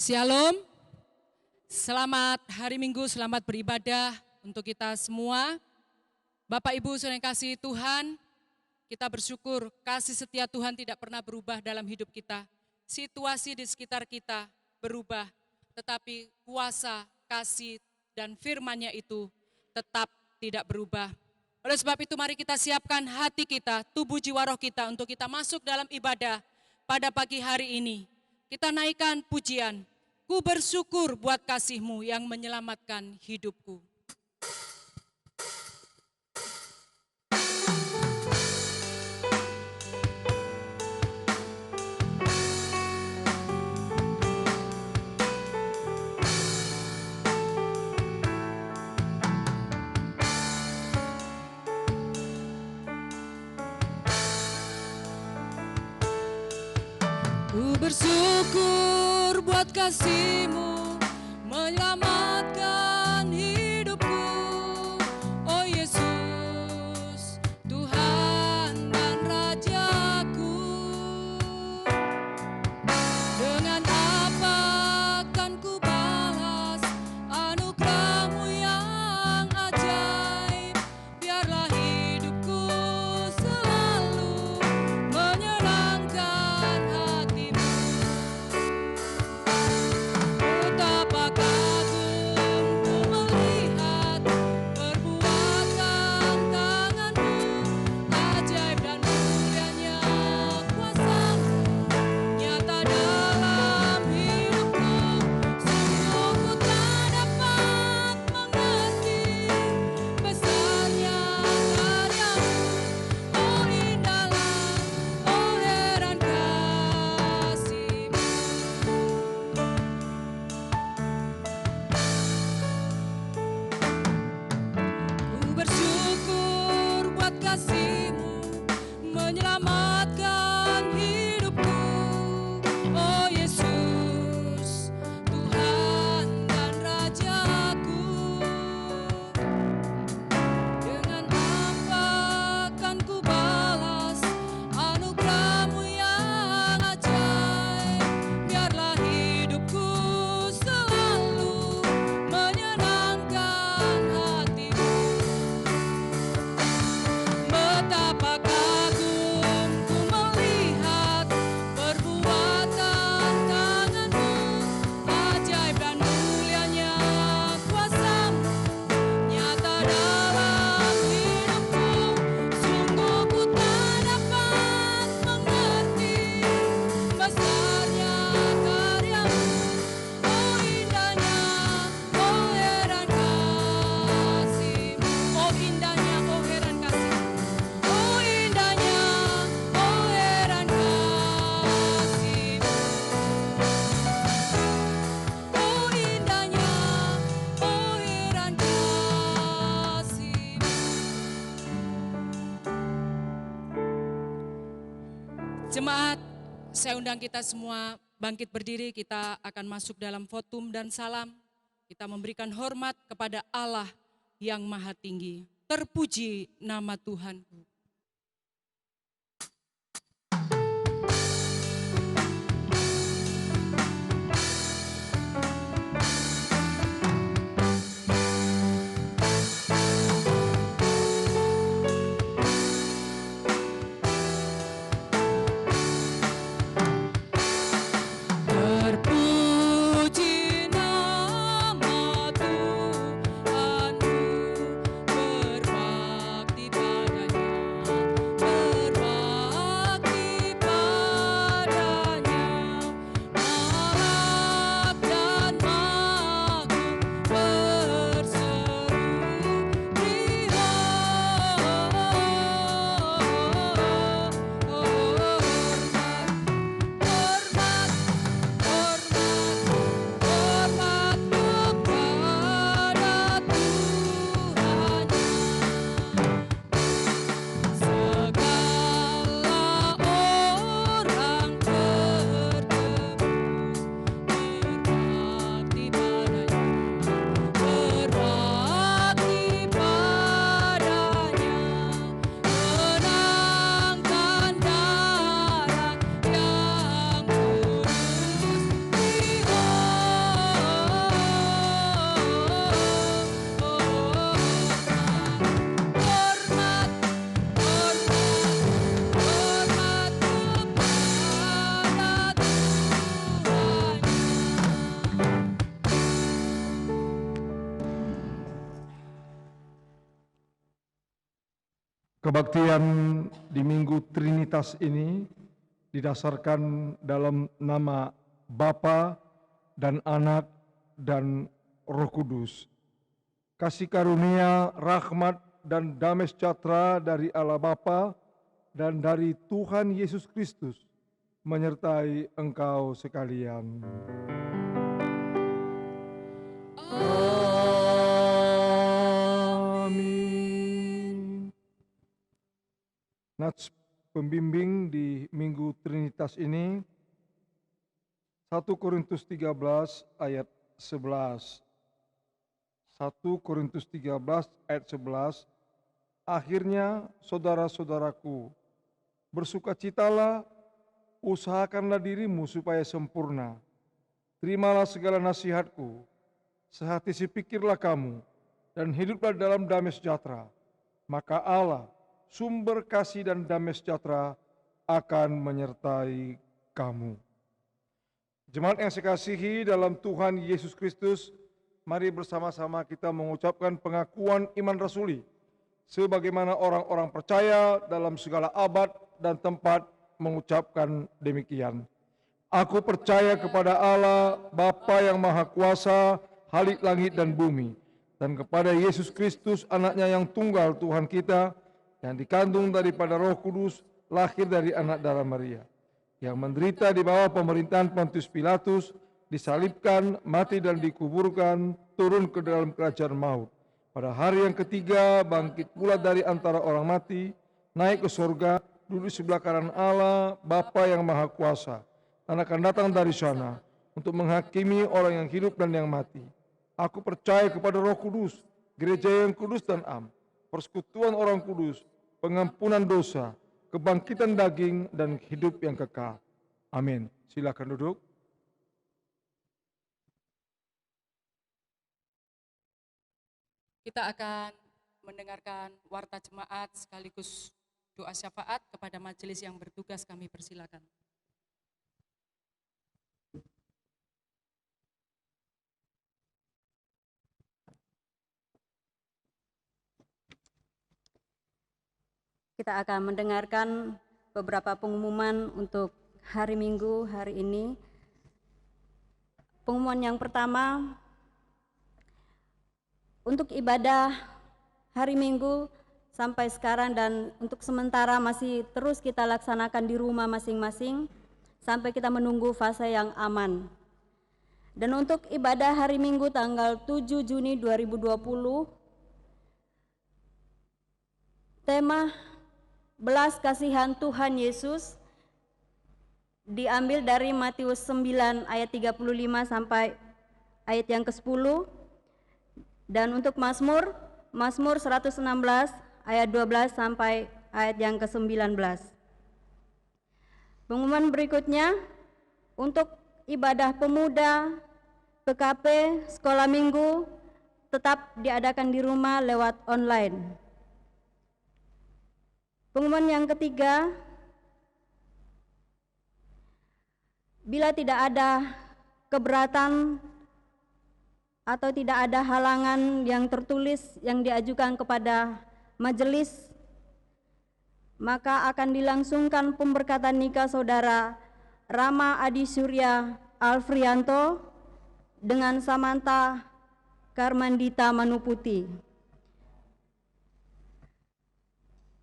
Shalom, selamat hari Minggu, selamat beribadah untuk kita semua. Bapak Ibu saudara yang kasih Tuhan, kita bersyukur kasih setia Tuhan tidak pernah berubah dalam hidup kita. Situasi di sekitar kita berubah, tetapi kuasa, kasih, dan firman-Nya itu tetap tidak berubah. Oleh sebab itu mari kita siapkan hati kita, tubuh jiwa roh kita untuk kita masuk dalam ibadah pada pagi hari ini. Kita naikkan pujian, ku bersyukur buat kasih-Mu yang menyelamatkan hidupku. Ku bersyukur buat kasih-Mu menyelamatkan hidupku. Oh Yesus, Tuhan dan Rajaku. Dengan apa akan ku balas anugerah-Mu yang ajaib. Biarlah hidupku selalu menyenangkan hati-Mu. Betapa kagum ku melihat perbuatan tangan-Mu, ajaib dan mulianya kuasa-Mu nyata dalam hidupku. Sungguh ku tak dapat mengerti besarnya karya-Mu. Oh indahlah, oh heran kasih-Mu. Ku bersyukur buat kasih-Mu menyelamatkan hidupku. Oh Yesus, Tuhan dan Rajaku. Dengan apa akan ku balas anugerah-Mu yang ajaib. Biarlah hidupku selalu menyenangkan hati-Mu. Betapa kagum ku melihat perbuatan tangan-Mu, ajaib dan mulianya kuasa-Mu nyata dalam hidupku. Sungguh ku tak dapat mengerti besarnya karya-Mu. Oh indahnya, oh heran kasih-Mu. Oh indahnya, oh heran kasih-Mu. Oh indahnya, oh heran kasih-Mu. Oh indahnya, oh heran kasih-Mu. Jemaat, saya undang kita semua bangkit berdiri, kita akan masuk dalam votum dan salam. Kita memberikan hormat kepada Allah yang Maha Tinggi. Terpuji nama Tuhanku. Terpuji nama Tuhanku, berbakti padanya. Kebaktian di Minggu Trinitas ini didasarkan dalam nama Bapa dan Anak dan Roh Kudus. Kasih karunia, rahmat, dan damai sejahtera dari Allah Bapa dan dari Tuhan Yesus Kristus menyertai engkau sekalian. Amin. Nats pembimbing di Minggu Trinitas ini 1 Korintus 13 ayat 11. 1 Korintus 13 ayat 11. Akhirnya saudara-saudaraku, bersukacitalah, usahakanlah dirimu supaya sempurna. Terimalah segala nasihatku, sehati sepikirlah kamu, dan hiduplah dalam damai sejahtera. Maka Allah, sumber kasih dan damai sejahtera, akan menyertai kamu. Jemaat yang saya kasihi dalam Tuhan Yesus Kristus, mari bersama-sama kita mengucapkan pengakuan iman rasuli, sebagaimana orang-orang percaya dalam segala abad dan tempat mengucapkan demikian. Aku percaya kepada Allah, Bapa yang Maha Kuasa, Khalik langit dan bumi, dan kepada Yesus Kristus, anaknya yang tunggal Tuhan kita, yang dikandung daripada Roh Kudus, lahir dari anak darah Maria, yang menderita di bawah pemerintahan Pontius Pilatus, disalibkan, mati dan dikuburkan, turun ke dalam kerajaan maut. Pada hari yang ketiga, bangkit pula dari antara orang mati, naik ke surga, duduk sebelah kanan Allah, Bapa yang Maha Kuasa, dan akan datang dari sana untuk menghakimi orang yang hidup dan yang mati. Aku percaya kepada Roh Kudus, gereja yang kudus dan am, persekutuan orang kudus, pengampunan dosa, kebangkitan daging, dan hidup yang kekal. Amin. Silakan duduk. Kita akan mendengarkan warta jemaat sekaligus doa syafaat kepada majelis yang bertugas, kami persilakan. Kita akan mendengarkan beberapa pengumuman untuk hari Minggu hari ini. Pengumuman yang pertama, untuk ibadah hari Minggu sampai sekarang dan untuk sementara masih terus kita laksanakan di rumah masing-masing sampai kita menunggu fase yang aman. Dan untuk ibadah hari Minggu tanggal 7 Juni 2020, tema belas kasihan Tuhan Yesus diambil dari Matius 9 ayat 35 sampai ayat yang ke-10. Dan untuk Mazmur 116 ayat 12 sampai ayat yang ke-19. Pengumuman berikutnya, untuk ibadah pemuda, PKP, sekolah minggu tetap diadakan di rumah lewat online. Pengumuman yang ketiga, bila tidak ada keberatan atau tidak ada halangan yang tertulis yang diajukan kepada majelis, maka akan dilangsungkan pemberkatan nikah saudara Rama Adi Surya Alfrianto dengan Samantha Karmandita Manuputi.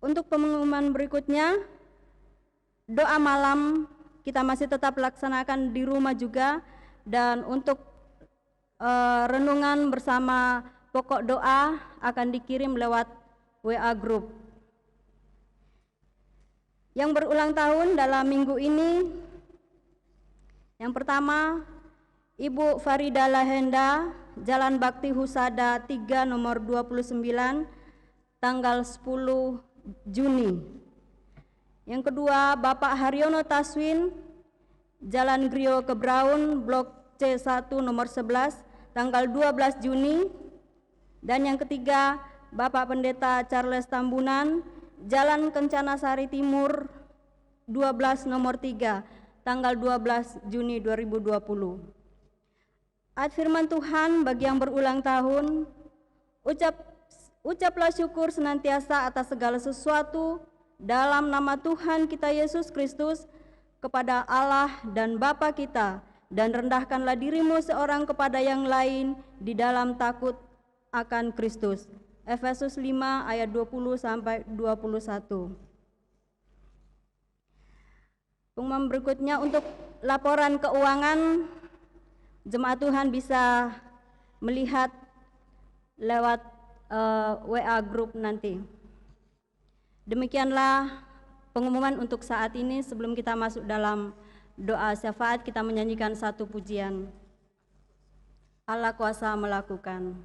Untuk pengumuman berikutnya, doa malam kita masih tetap laksanakan di rumah juga, dan untuk renungan bersama pokok doa akan dikirim lewat WA Group. Yang berulang tahun dalam minggu ini, yang pertama Ibu Farida Lahenda, Jalan Bakti Husada 3 nomor 29, tanggal 10 Juni. Yang kedua, Bapak Haryono Taswin, Jalan Grio Kebraun, Blok C1 nomor 11, tanggal 12 Juni. Dan yang ketiga, Bapak Pendeta Charles Tambunan, Jalan Kencana Sari Timur 12 nomor 3, tanggal 12 Juni 2020. Ayat firman Tuhan bagi yang berulang tahun, Ucaplah syukur senantiasa atas segala sesuatu dalam nama Tuhan kita Yesus Kristus kepada Allah dan Bapa kita, dan rendahkanlah dirimu seorang kepada yang lain di dalam takut akan Kristus. Efesus 5 ayat 20 sampai 21. Pengumuman berikutnya untuk laporan keuangan, jemaat Tuhan bisa melihat lewat WA group nanti. Demikianlah pengumuman untuk saat ini. Sebelum kita masuk dalam doa syafaat, kita menyanyikan satu pujian. Allah kuasa melakukan.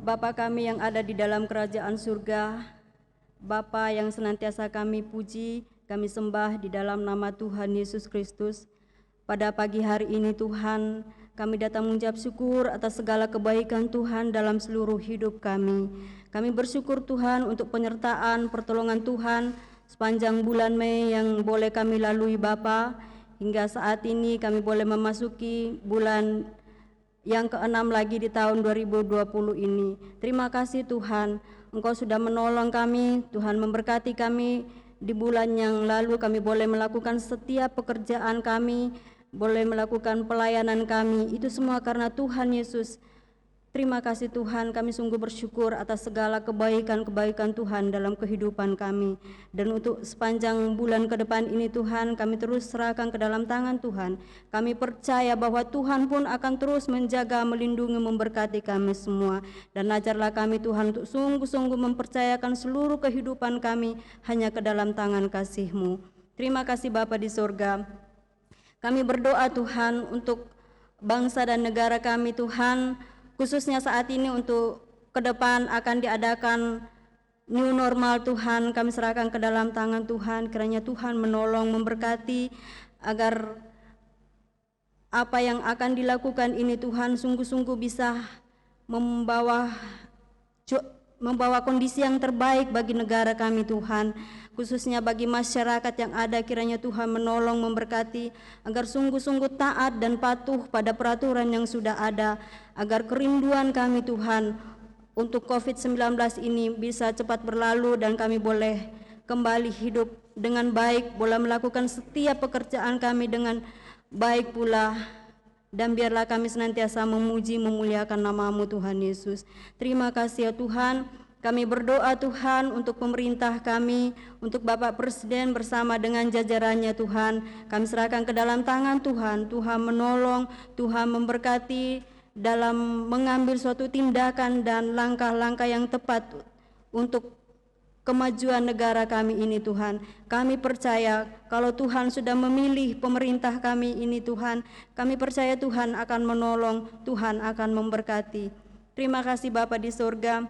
Bapa kami yang ada di dalam kerajaan surga, Bapa yang senantiasa kami puji, kami sembah di dalam nama Tuhan Yesus Kristus. Pada pagi hari ini Tuhan, kami datang mengucap syukur atas segala kebaikan Tuhan dalam seluruh hidup kami. Kami bersyukur Tuhan untuk penyertaan, pertolongan Tuhan sepanjang bulan Mei yang boleh kami lalui Bapa. Hingga saat ini kami boleh memasuki bulan yang ke-6 lagi di tahun 2020 ini. Terima kasih Tuhan, Engkau sudah menolong kami, Tuhan memberkati kami. Di bulan yang lalu kami boleh melakukan setiap pekerjaan kami, boleh melakukan pelayanan kami, itu semua karena Tuhan Yesus. Terima kasih Tuhan, kami sungguh bersyukur atas segala kebaikan-kebaikan Tuhan dalam kehidupan kami. Dan untuk sepanjang bulan ke depan ini Tuhan, kami terus serahkan ke dalam tangan Tuhan. Kami percaya bahwa Tuhan pun akan terus menjaga, melindungi, memberkati kami semua. Dan ajarlah kami Tuhan untuk sungguh-sungguh mempercayakan seluruh kehidupan kami hanya ke dalam tangan kasih-Mu. Terima kasih Bapa di surga. Kami berdoa Tuhan untuk bangsa dan negara kami Tuhan, khususnya saat ini untuk ke depan akan diadakan new normal Tuhan, kami serahkan ke dalam tangan Tuhan. Kiranya Tuhan menolong, memberkati agar apa yang akan dilakukan ini Tuhan sungguh-sungguh bisa membawa kondisi yang terbaik bagi negara kami Tuhan, khususnya bagi masyarakat yang ada. Kiranya Tuhan menolong, memberkati agar sungguh-sungguh taat dan patuh pada peraturan yang sudah ada, agar kerinduan kami Tuhan untuk COVID-19 ini bisa cepat berlalu dan kami boleh kembali hidup dengan baik, boleh melakukan setiap pekerjaan kami dengan baik pula. Dan biarlah kami senantiasa memuji, memuliakan nama-Mu Tuhan Yesus. Terima kasih ya Tuhan. Kami berdoa Tuhan untuk pemerintah kami, untuk Bapak Presiden bersama dengan jajarannya Tuhan. Kami serahkan ke dalam tangan Tuhan. Tuhan menolong, Tuhan memberkati dalam mengambil suatu tindakan dan langkah-langkah yang tepat untuk kemajuan negara kami ini Tuhan. Kami percaya kalau Tuhan sudah memilih pemerintah kami ini Tuhan, kami percaya Tuhan akan menolong, Tuhan akan memberkati. Terima kasih Bapa di surga.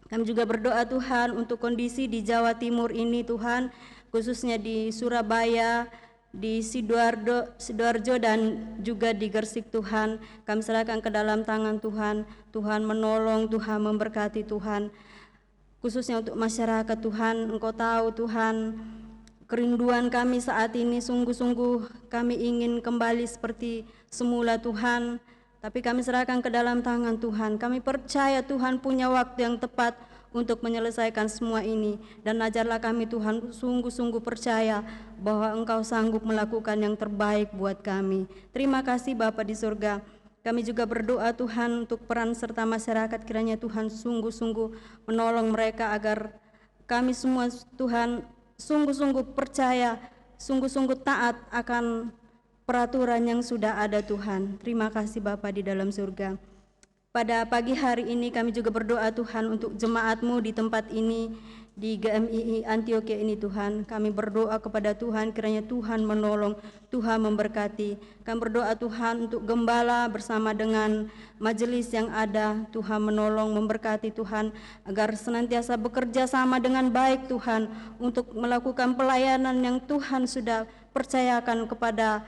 Kami juga berdoa Tuhan untuk kondisi di Jawa Timur ini Tuhan, khususnya di Surabaya, di Sidoarjo dan juga di Gresik Tuhan. Kami serahkan ke dalam tangan Tuhan. Tuhan menolong, Tuhan memberkati Tuhan. Khususnya untuk masyarakat Tuhan, Engkau tahu Tuhan, kerinduan kami saat ini sungguh-sungguh kami ingin kembali seperti semula Tuhan, tapi kami serahkan ke dalam tangan Tuhan. Kami percaya Tuhan punya waktu yang tepat untuk menyelesaikan semua ini. Dan ajarlah kami Tuhan sungguh-sungguh percaya bahwa Engkau sanggup melakukan yang terbaik buat kami. Terima kasih Bapa di surga. Kami juga berdoa Tuhan untuk peran serta masyarakat, kiranya Tuhan sungguh-sungguh menolong mereka agar kami semua Tuhan sungguh-sungguh percaya, sungguh-sungguh taat akan peraturan yang sudah ada Tuhan. Terima kasih Bapa di dalam surga. Pada pagi hari ini kami juga berdoa Tuhan untuk jemaat-Mu di tempat ini, di GMII Antioquia ini Tuhan. Kami berdoa kepada Tuhan kiranya Tuhan menolong, Tuhan memberkati. Kami berdoa Tuhan untuk gembala bersama dengan majelis yang ada, Tuhan menolong, memberkati Tuhan agar senantiasa bekerja sama dengan baik Tuhan untuk melakukan pelayanan yang Tuhan sudah percayakan kepada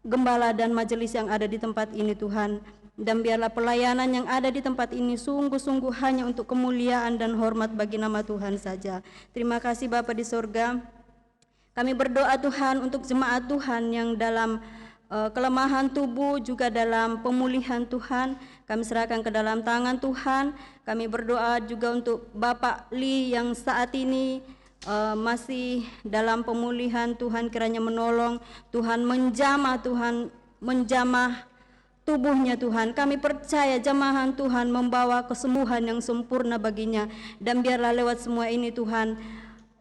gembala dan majelis yang ada di tempat ini Tuhan. Dan biarlah pelayanan yang ada di tempat ini sungguh-sungguh hanya untuk kemuliaan dan hormat bagi nama Tuhan saja. Terima kasih Bapa di sorga. Kami berdoa Tuhan untuk jemaat Tuhan yang dalam kelemahan tubuh, juga dalam pemulihan Tuhan. Kami serahkan ke dalam tangan Tuhan. Kami berdoa juga untuk Bapak Lee yang saat ini masih dalam pemulihan. Tuhan kiranya menolong, Tuhan menjamah tubuhnya Tuhan. Kami percaya jamahan Tuhan membawa kesembuhan yang sempurna baginya. Dan biarlah lewat semua ini Tuhan,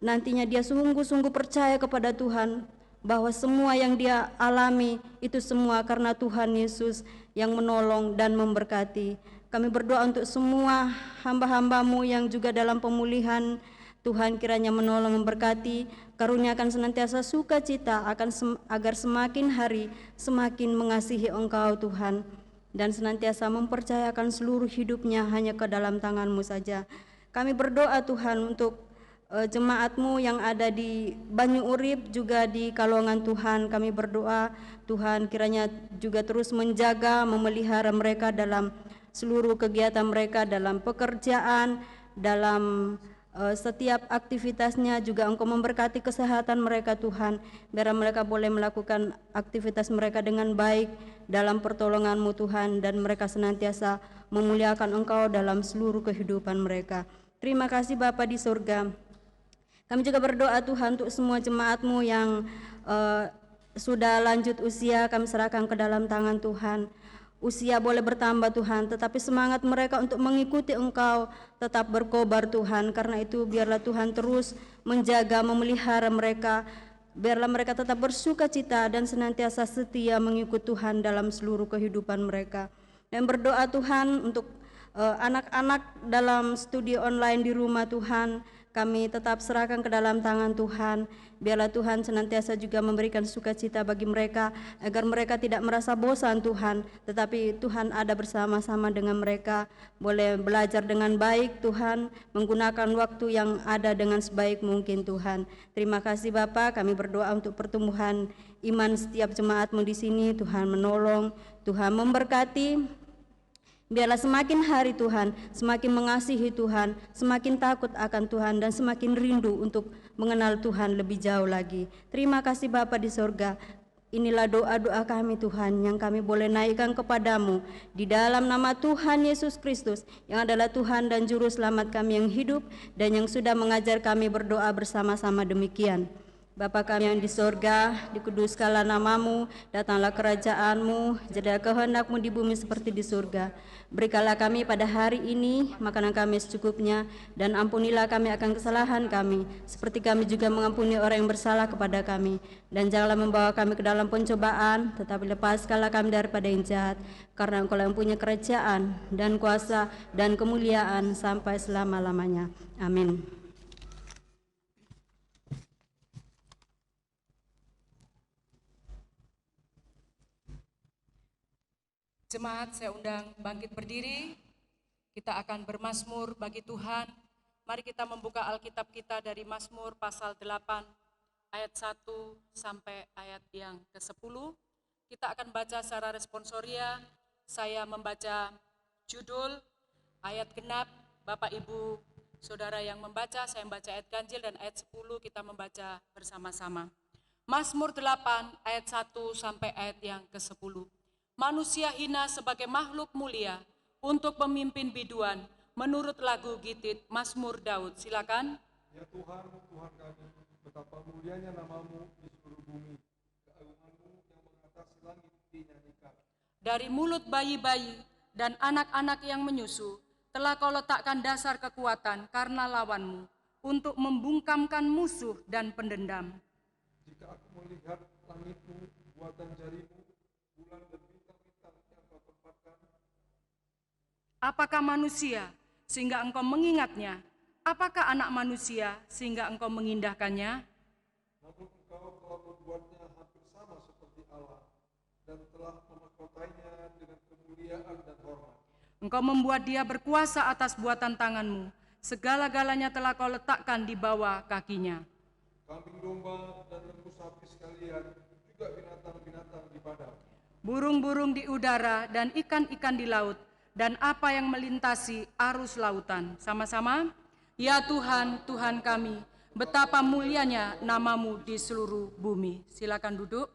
nantinya dia sungguh-sungguh percaya kepada Tuhan bahwa semua yang dia alami itu semua karena Tuhan Yesus yang menolong dan memberkati. Kami berdoa untuk semua hamba-hamba-Mu yang juga dalam pemulihan. Tuhan kiranya menolong, memberkati, karuniakan senantiasa sukacita agar semakin hari semakin mengasihi Engkau Tuhan, dan senantiasa mempercayakan seluruh hidupnya hanya ke dalam tangan-Mu saja. Kami berdoa Tuhan untuk jemaat-Mu yang ada di Banyu Urip, juga di Kalongan Tuhan. Kami berdoa Tuhan kiranya juga terus menjaga, memelihara mereka dalam seluruh kegiatan mereka, dalam pekerjaan, dalam setiap aktivitasnya. Juga Engkau memberkati kesehatan mereka Tuhan, biar mereka boleh melakukan aktivitas mereka dengan baik dalam pertolongan-Mu Tuhan, dan mereka senantiasa memuliakan Engkau dalam seluruh kehidupan mereka. Terima kasih Bapa di surga. Kami juga berdoa Tuhan untuk semua jemaat-Mu yang sudah lanjut usia. Kami serahkan ke dalam tangan Tuhan. Usia boleh bertambah Tuhan, tetapi semangat mereka untuk mengikuti Engkau tetap berkobar Tuhan. Karena itu biarlah Tuhan terus menjaga, memelihara mereka. Biarlah mereka tetap bersukacita dan senantiasa setia mengikut Tuhan dalam seluruh kehidupan mereka. Dan berdoa Tuhan untuk anak-anak dalam studi online di rumah Tuhan. Kami tetap serahkan ke dalam tangan Tuhan. Biarlah Tuhan senantiasa juga memberikan sukacita bagi mereka, agar mereka tidak merasa bosan Tuhan, tetapi Tuhan ada bersama-sama dengan mereka, boleh belajar dengan baik Tuhan, menggunakan waktu yang ada dengan sebaik mungkin Tuhan. Terima kasih Bapa. Kami berdoa untuk pertumbuhan iman setiap jemaat-Mu di sini. Tuhan menolong, Tuhan memberkati. Biarlah semakin hari Tuhan, semakin mengasihi Tuhan, semakin takut akan Tuhan, dan semakin rindu untuk mengenal Tuhan lebih jauh lagi. Terima kasih Bapa di sorga. Inilah doa-doa kami Tuhan yang kami boleh naikkan kepadamu di dalam nama Tuhan Yesus Kristus, yang adalah Tuhan dan Juru Selamat kami yang hidup dan yang sudah mengajar kami berdoa bersama-sama demikian. Bapa kami yang di sorga, dikuduskanlah namamu, datanglah kerajaan-Mu, jadilah kehendak-Mu di bumi seperti di surga. Berikanlah kami pada hari ini makanan kami secukupnya, dan ampunilah kami akan kesalahan kami, seperti kami juga mengampuni orang yang bersalah kepada kami. Dan janganlah membawa kami ke dalam pencobaan, tetapi lepaskanlah kami daripada yang jahat, karena Engkau yang punya kerajaan dan kuasa dan kemuliaan sampai selama-lamanya. Amin. Jemaat, saya undang bangkit berdiri. Kita akan bermazmur bagi Tuhan. Mari kita membuka Alkitab kita dari Mazmur pasal 8 ayat 1 sampai ayat yang ke-10. Kita akan baca secara responsoria. Saya membaca judul, ayat genap, Bapak Ibu Saudara yang membaca, saya membaca ayat ganjil, dan ayat 10 kita membaca bersama-sama. Mazmur 8 ayat 1 sampai ayat yang ke-10. Manusia hina sebagai makhluk mulia untuk pemimpin biduan, menurut lagu Gitit Mazmur Daud. Silakan. Ya Tuhan, Tuhan kami, betapa mulianya namamu di seluruh bumi. Keagunganmu yang mengatasi langit dinyanyikan. Dari mulut bayi-bayi dan anak-anak yang menyusu, telah kau letakkan dasar kekuatan karena lawanmu, untuk membungkamkan musuh dan pendendam. Jika aku melihat langitmu, buatan jarimu, bulan dan bintang-bintang yang kau tempatkan. Apakah manusia sehingga engkau mengingatnya? Apakah anak manusia sehingga engkau mengindahkannya? Namun engkau telah membuatnya hampir sama seperti Allah, dan telah memahkotainya dengan kemuliaan dan hormat. Engkau membuat dia berkuasa atas buatan tanganmu. Segala-galanya telah kau letakkan di bawah kakinya. Kambing domba dan lembu sapi sekalian, juga binatang-binatang di padang. Burung-burung di udara dan ikan-ikan di laut, dan apa yang melintasi arus lautan. Sama-sama, ya Tuhan, Tuhan kami, betapa mulianya namamu di seluruh bumi. Silakan duduk.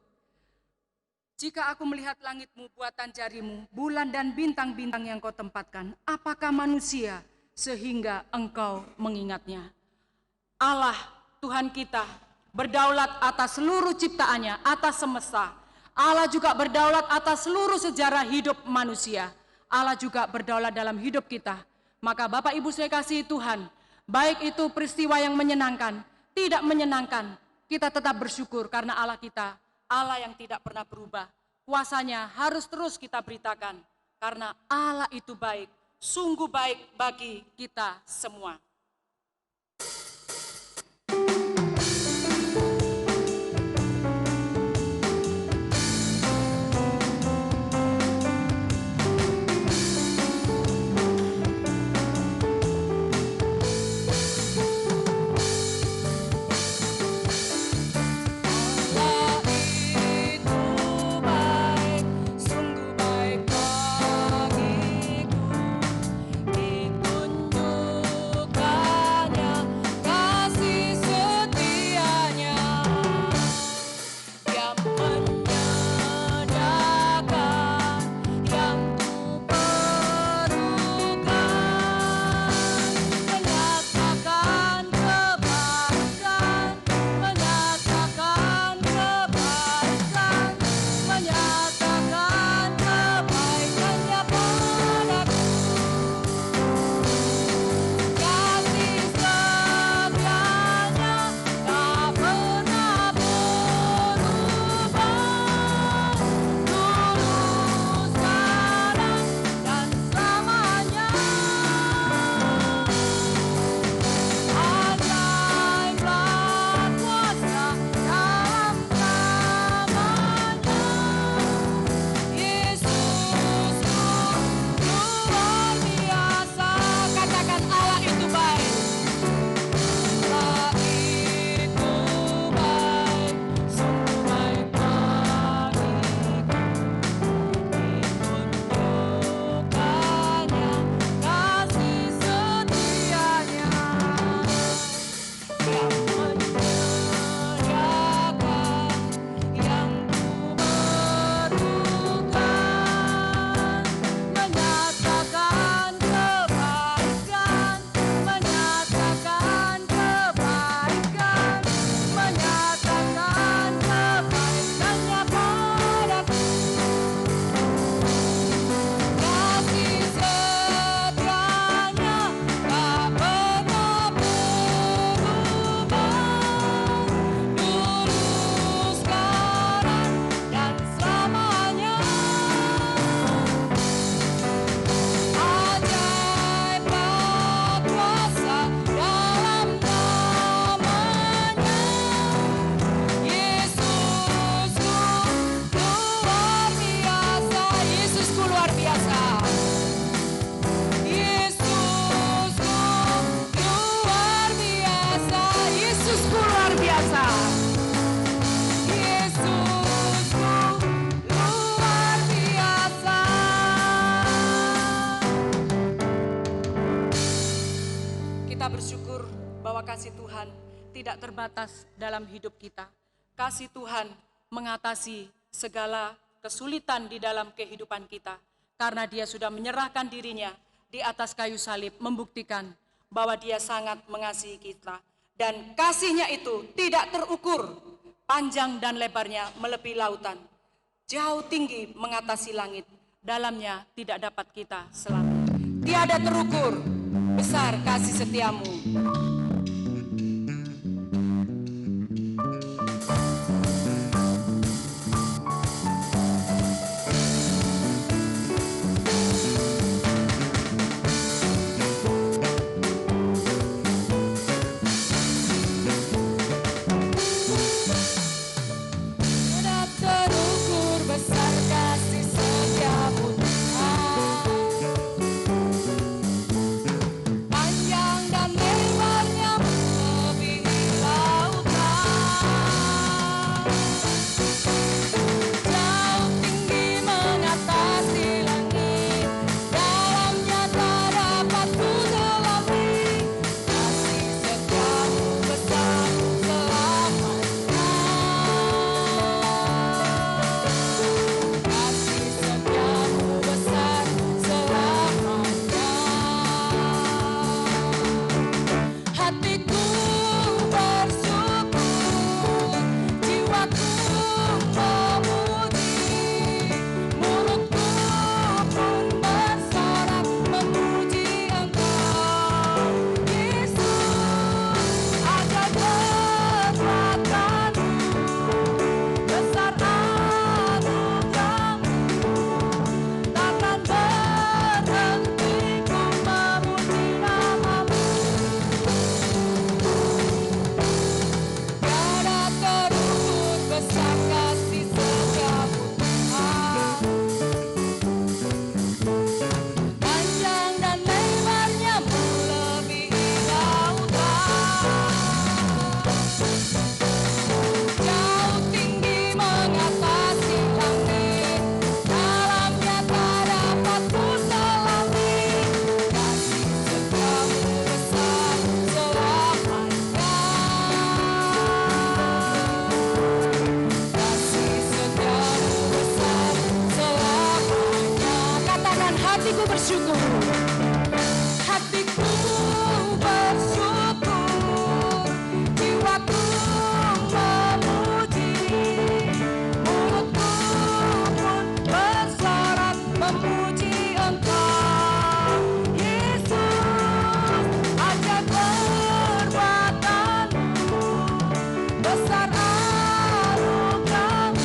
Jika aku melihat langitmu, buatan jarimu, bulan dan bintang-bintang yang kau tempatkan, apakah manusia sehingga engkau mengingatnya? Allah, Tuhan kita, berdaulat atas seluruh ciptaannya, atas semesta. Allah juga berdaulat atas seluruh sejarah hidup manusia. Allah juga berdaulat dalam hidup kita. Maka Bapak Ibu saya kasih Tuhan, baik itu peristiwa yang menyenangkan, tidak menyenangkan, kita tetap bersyukur karena Allah kita, Allah yang tidak pernah berubah. Kuasanya harus terus kita beritakan, karena Allah itu baik, sungguh baik bagi kita semua. Kita bersyukur bahwa kasih Tuhan tidak terbatas dalam hidup kita. Kasih Tuhan mengatasi segala kesulitan di dalam kehidupan kita. Karena Dia sudah menyerahkan dirinya di atas kayu salib membuktikan bahwa Dia sangat mengasihi kita. Dan kasih-Nya itu tidak terukur, panjang dan lebarnya melebihi lautan, jauh tinggi mengatasi langit, dalamnya tidak dapat kita selamat. Tiada terukur besar kasih setiamu. Tidak terukur besar kasih setiamu Tuhan. Panjang dan lebarnya melebihi lautan, jauh tinggi mengatasi langit, dalamnya tak dapat ku selami. Kasih setiamu besar selamanya. Kasih setiamu besar selamanya. Hatiku bersyukur, jiwaku memuji, mulutku pun bersorak memuji Engkau, Yesus. Ajaib perbuatanmu, besar anugerahmu, takkan berhenti ku memuji namamu. Tiada terukur besar kasih setiamu Tuhan. Panjang dan lebarnya melebihi lautan, jauh tinggi mengatasi langit, dalamnya tak dapat ku selami. Kasih setiamu besar selamanya. Kasih setiamu besar selamanya. Katakan, hatiku bersyukur. Hatiku bersyukur, jiwaku memuji, mulutku pun bersorak memuji Engkau, Yesus. Ajaib perbuatanmu, besar anugerahmu,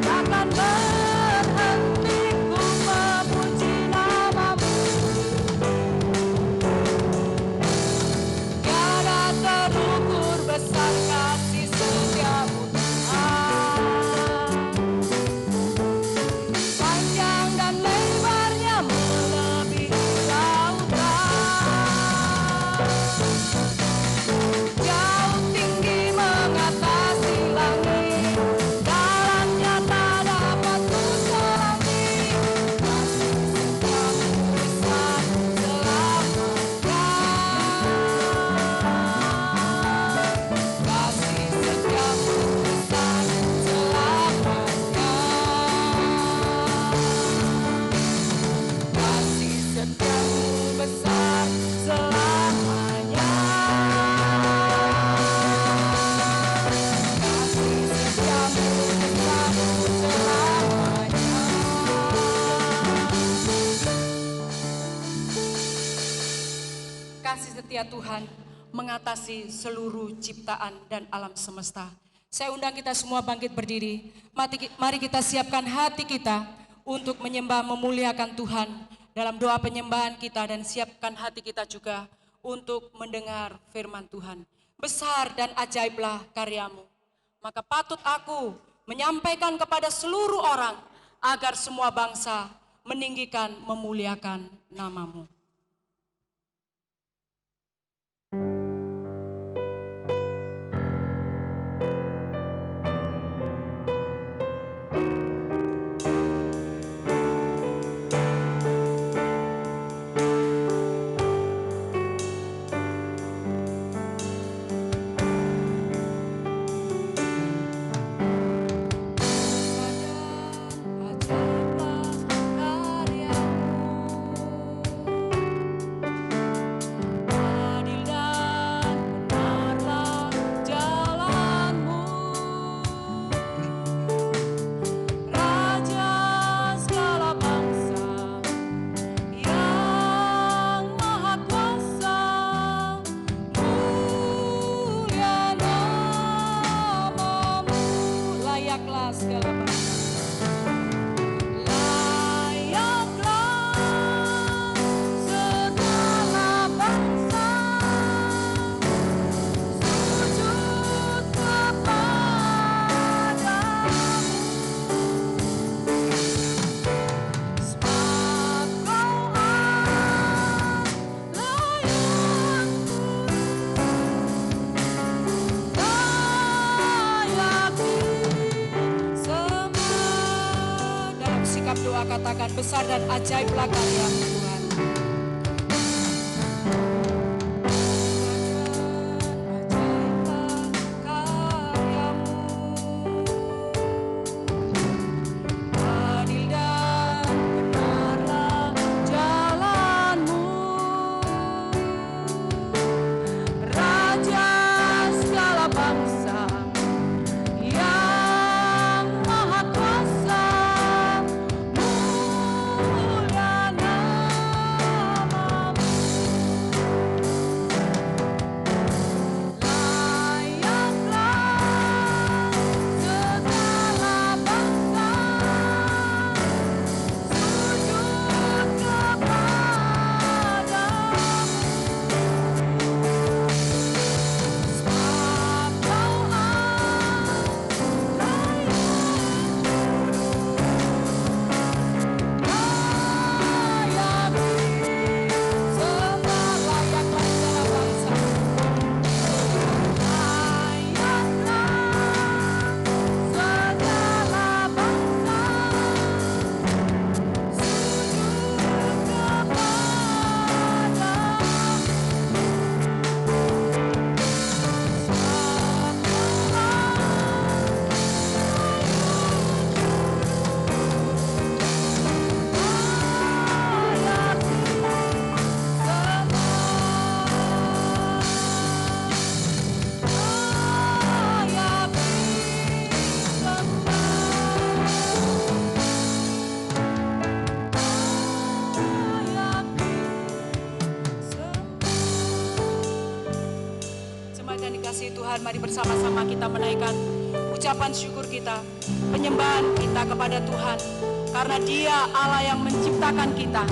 takkan berhenti ku memuji namamu. Tiada terukur besar kasih setiamu Tuhan. Panjang dan lebarnya melebihi lautan, jauh tinggi mengatasi langit, dalamnya tak dapat ku selami. Kasih setiamu besar selamanya. Kasih setiamu besar selamanya. Kasih setiamu besar selamanya. Kasih setiamu besar selamanya. Kasih setia Tuhan mengatasi seluruh ciptaan dan alam semesta. Saya undang kita semua bangkit berdiri. Mari kita siapkan hati kita untuk menyembah memuliakan Tuhan dalam doa penyembahan kita, dan siapkan hati kita juga untuk mendengar firman Tuhan. Besar dan ajaiblah karyamu, maka patut aku menyampaikan kepada seluruh orang agar semua bangsa meninggikan memuliakan namamu. Ajaiblah karyamu, katakan besar dan ajaiblah karya-Mu Tuhan. Tuhan, mari bersama-sama kita menaikkan ucapan syukur kita, penyembahan kita kepada Tuhan. Karena Dia Allah yang menciptakan kita.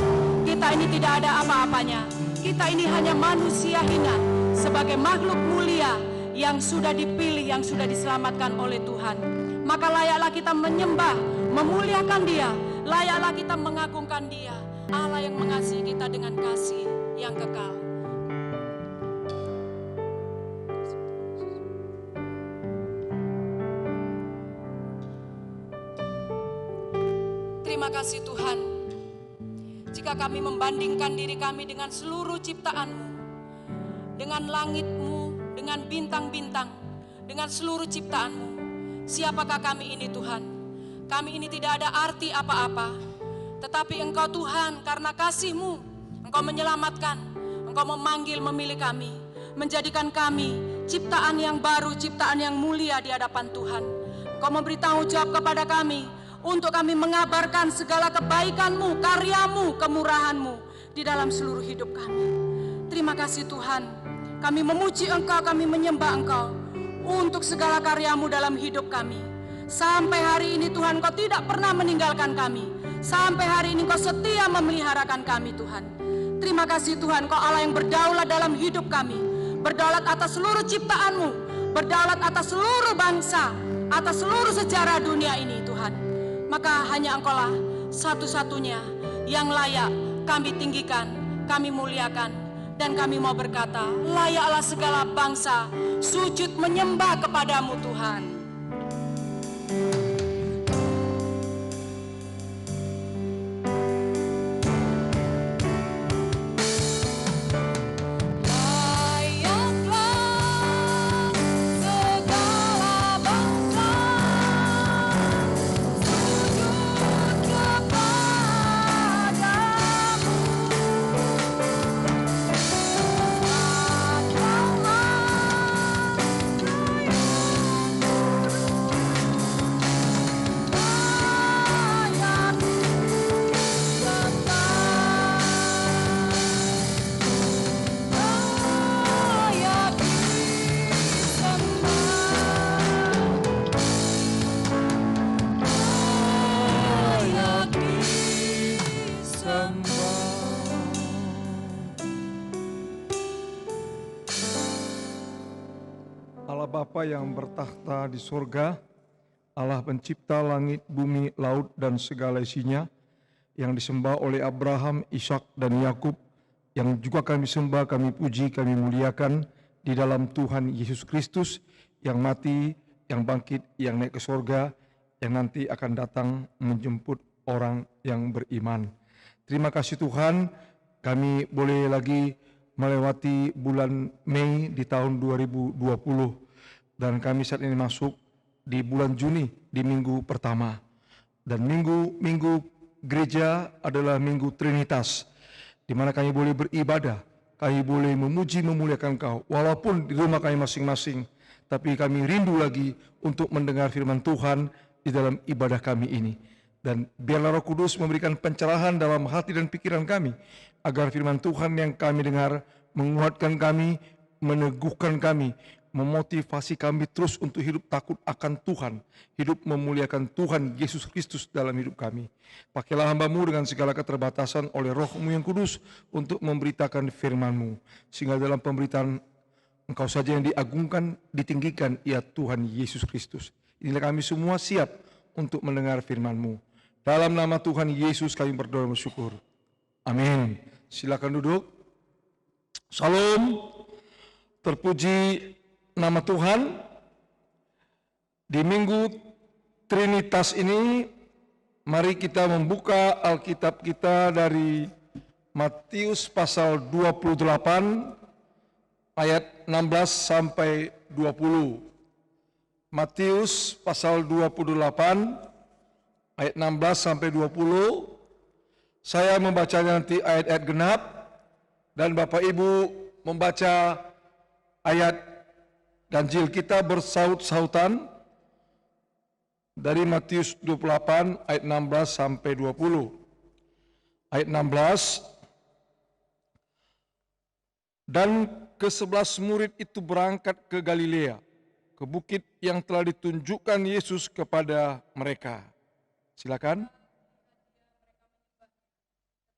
Kita ini tidak ada apa-apanya. Kita ini hanya manusia hina sebagai makhluk mulia yang sudah dipilih, yang sudah diselamatkan oleh Tuhan. Maka layaklah kita menyembah, memuliakan Dia. Layaklah kita mengagungkan Dia, Allah yang mengasihi kita dengan kasih yang kekal. Terima kasih Tuhan, jika kami membandingkan diri kami dengan seluruh ciptaan-Mu, dengan langit-Mu, dengan bintang-bintang, dengan seluruh ciptaan-Mu, siapakah kami ini Tuhan? Kami ini tidak ada arti apa-apa, tetapi Engkau Tuhan, karena kasih-Mu, Engkau menyelamatkan, Engkau memanggil, memilih kami, menjadikan kami ciptaan yang baru, ciptaan yang mulia di hadapan Tuhan. Engkau memberi tanggung jawab kepada kami, untuk kami mengabarkan segala kebaikan-Mu, karya-Mu, kemurahan-Mu di dalam seluruh hidup kami. Terima kasih Tuhan, kami memuji Engkau, kami menyembah Engkau untuk segala karya-Mu dalam hidup kami. Sampai hari ini Tuhan, Engkau tidak pernah meninggalkan kami. Sampai hari ini Engkau setia memeliharakan kami Tuhan. Terima kasih Tuhan, Engkau Allah yang berdaulat dalam hidup kami. Berdaulat atas seluruh ciptaan-Mu, berdaulat atas seluruh bangsa, atas seluruh sejarah dunia ini Tuhan. Maka hanya Engkaulah satu-satunya yang layak kami tinggikan, kami muliakan, dan kami mau berkata, layaklah segala bangsa sujud menyembah kepadamu Tuhan. Bapa yang bertahta di sorga, Allah pencipta langit, bumi, laut, dan segala isinya, yang disembah oleh Abraham, Ishak, dan Yakub, yang juga kami sembah, kami puji, kami muliakan di dalam Tuhan Yesus Kristus, yang mati, yang bangkit, yang naik ke sorga, yang nanti akan datang menjemput orang yang beriman. Terima kasih Tuhan, kami boleh lagi melewati bulan Mei di tahun 2020 dan kami saat ini masuk di bulan Juni di minggu pertama. Dan minggu gereja adalah minggu Trinitas, di mana kami boleh beribadah, kami boleh memuji memuliakan Kau, walaupun di rumah kami masing-masing, tapi kami rindu lagi untuk mendengar firman Tuhan di dalam ibadah kami ini. Dan biarlah Roh Kudus memberikan pencerahan dalam hati dan pikiran kami, agar firman Tuhan yang kami dengar menguatkan kami, meneguhkan kami, memotivasi kami terus untuk hidup takut akan Tuhan, hidup memuliakan Tuhan Yesus Kristus dalam hidup kami. Pakailah hamba-Mu dengan segala keterbatasan oleh Roh-Mu yang kudus untuk memberitakan firman-Mu, sehingga dalam pemberitaan Engkau saja yang diagungkan, ditinggikan, ya Tuhan Yesus Kristus. Inilah kami semua siap untuk mendengar firman-Mu. Dalam nama Tuhan Yesus kami berdoa dan bersyukur. Amin. Silakan duduk. Salam. Terpuji nama Tuhan. Di minggu Trinitas ini, mari kita membuka Alkitab kita dari Matius pasal 28 ayat 16 sampai 20. Matius pasal 28 ayat 16 sampai 20. Saya membacanya nanti ayat-ayat genap dan Bapak Ibu membaca ayat Ganjil kita bersaut-sautan dari Matius 28 ayat 16 sampai 20. Ayat 16. Dan ke-11 murid itu berangkat ke Galilea, ke bukit yang telah ditunjukkan Yesus kepada mereka. Silakan.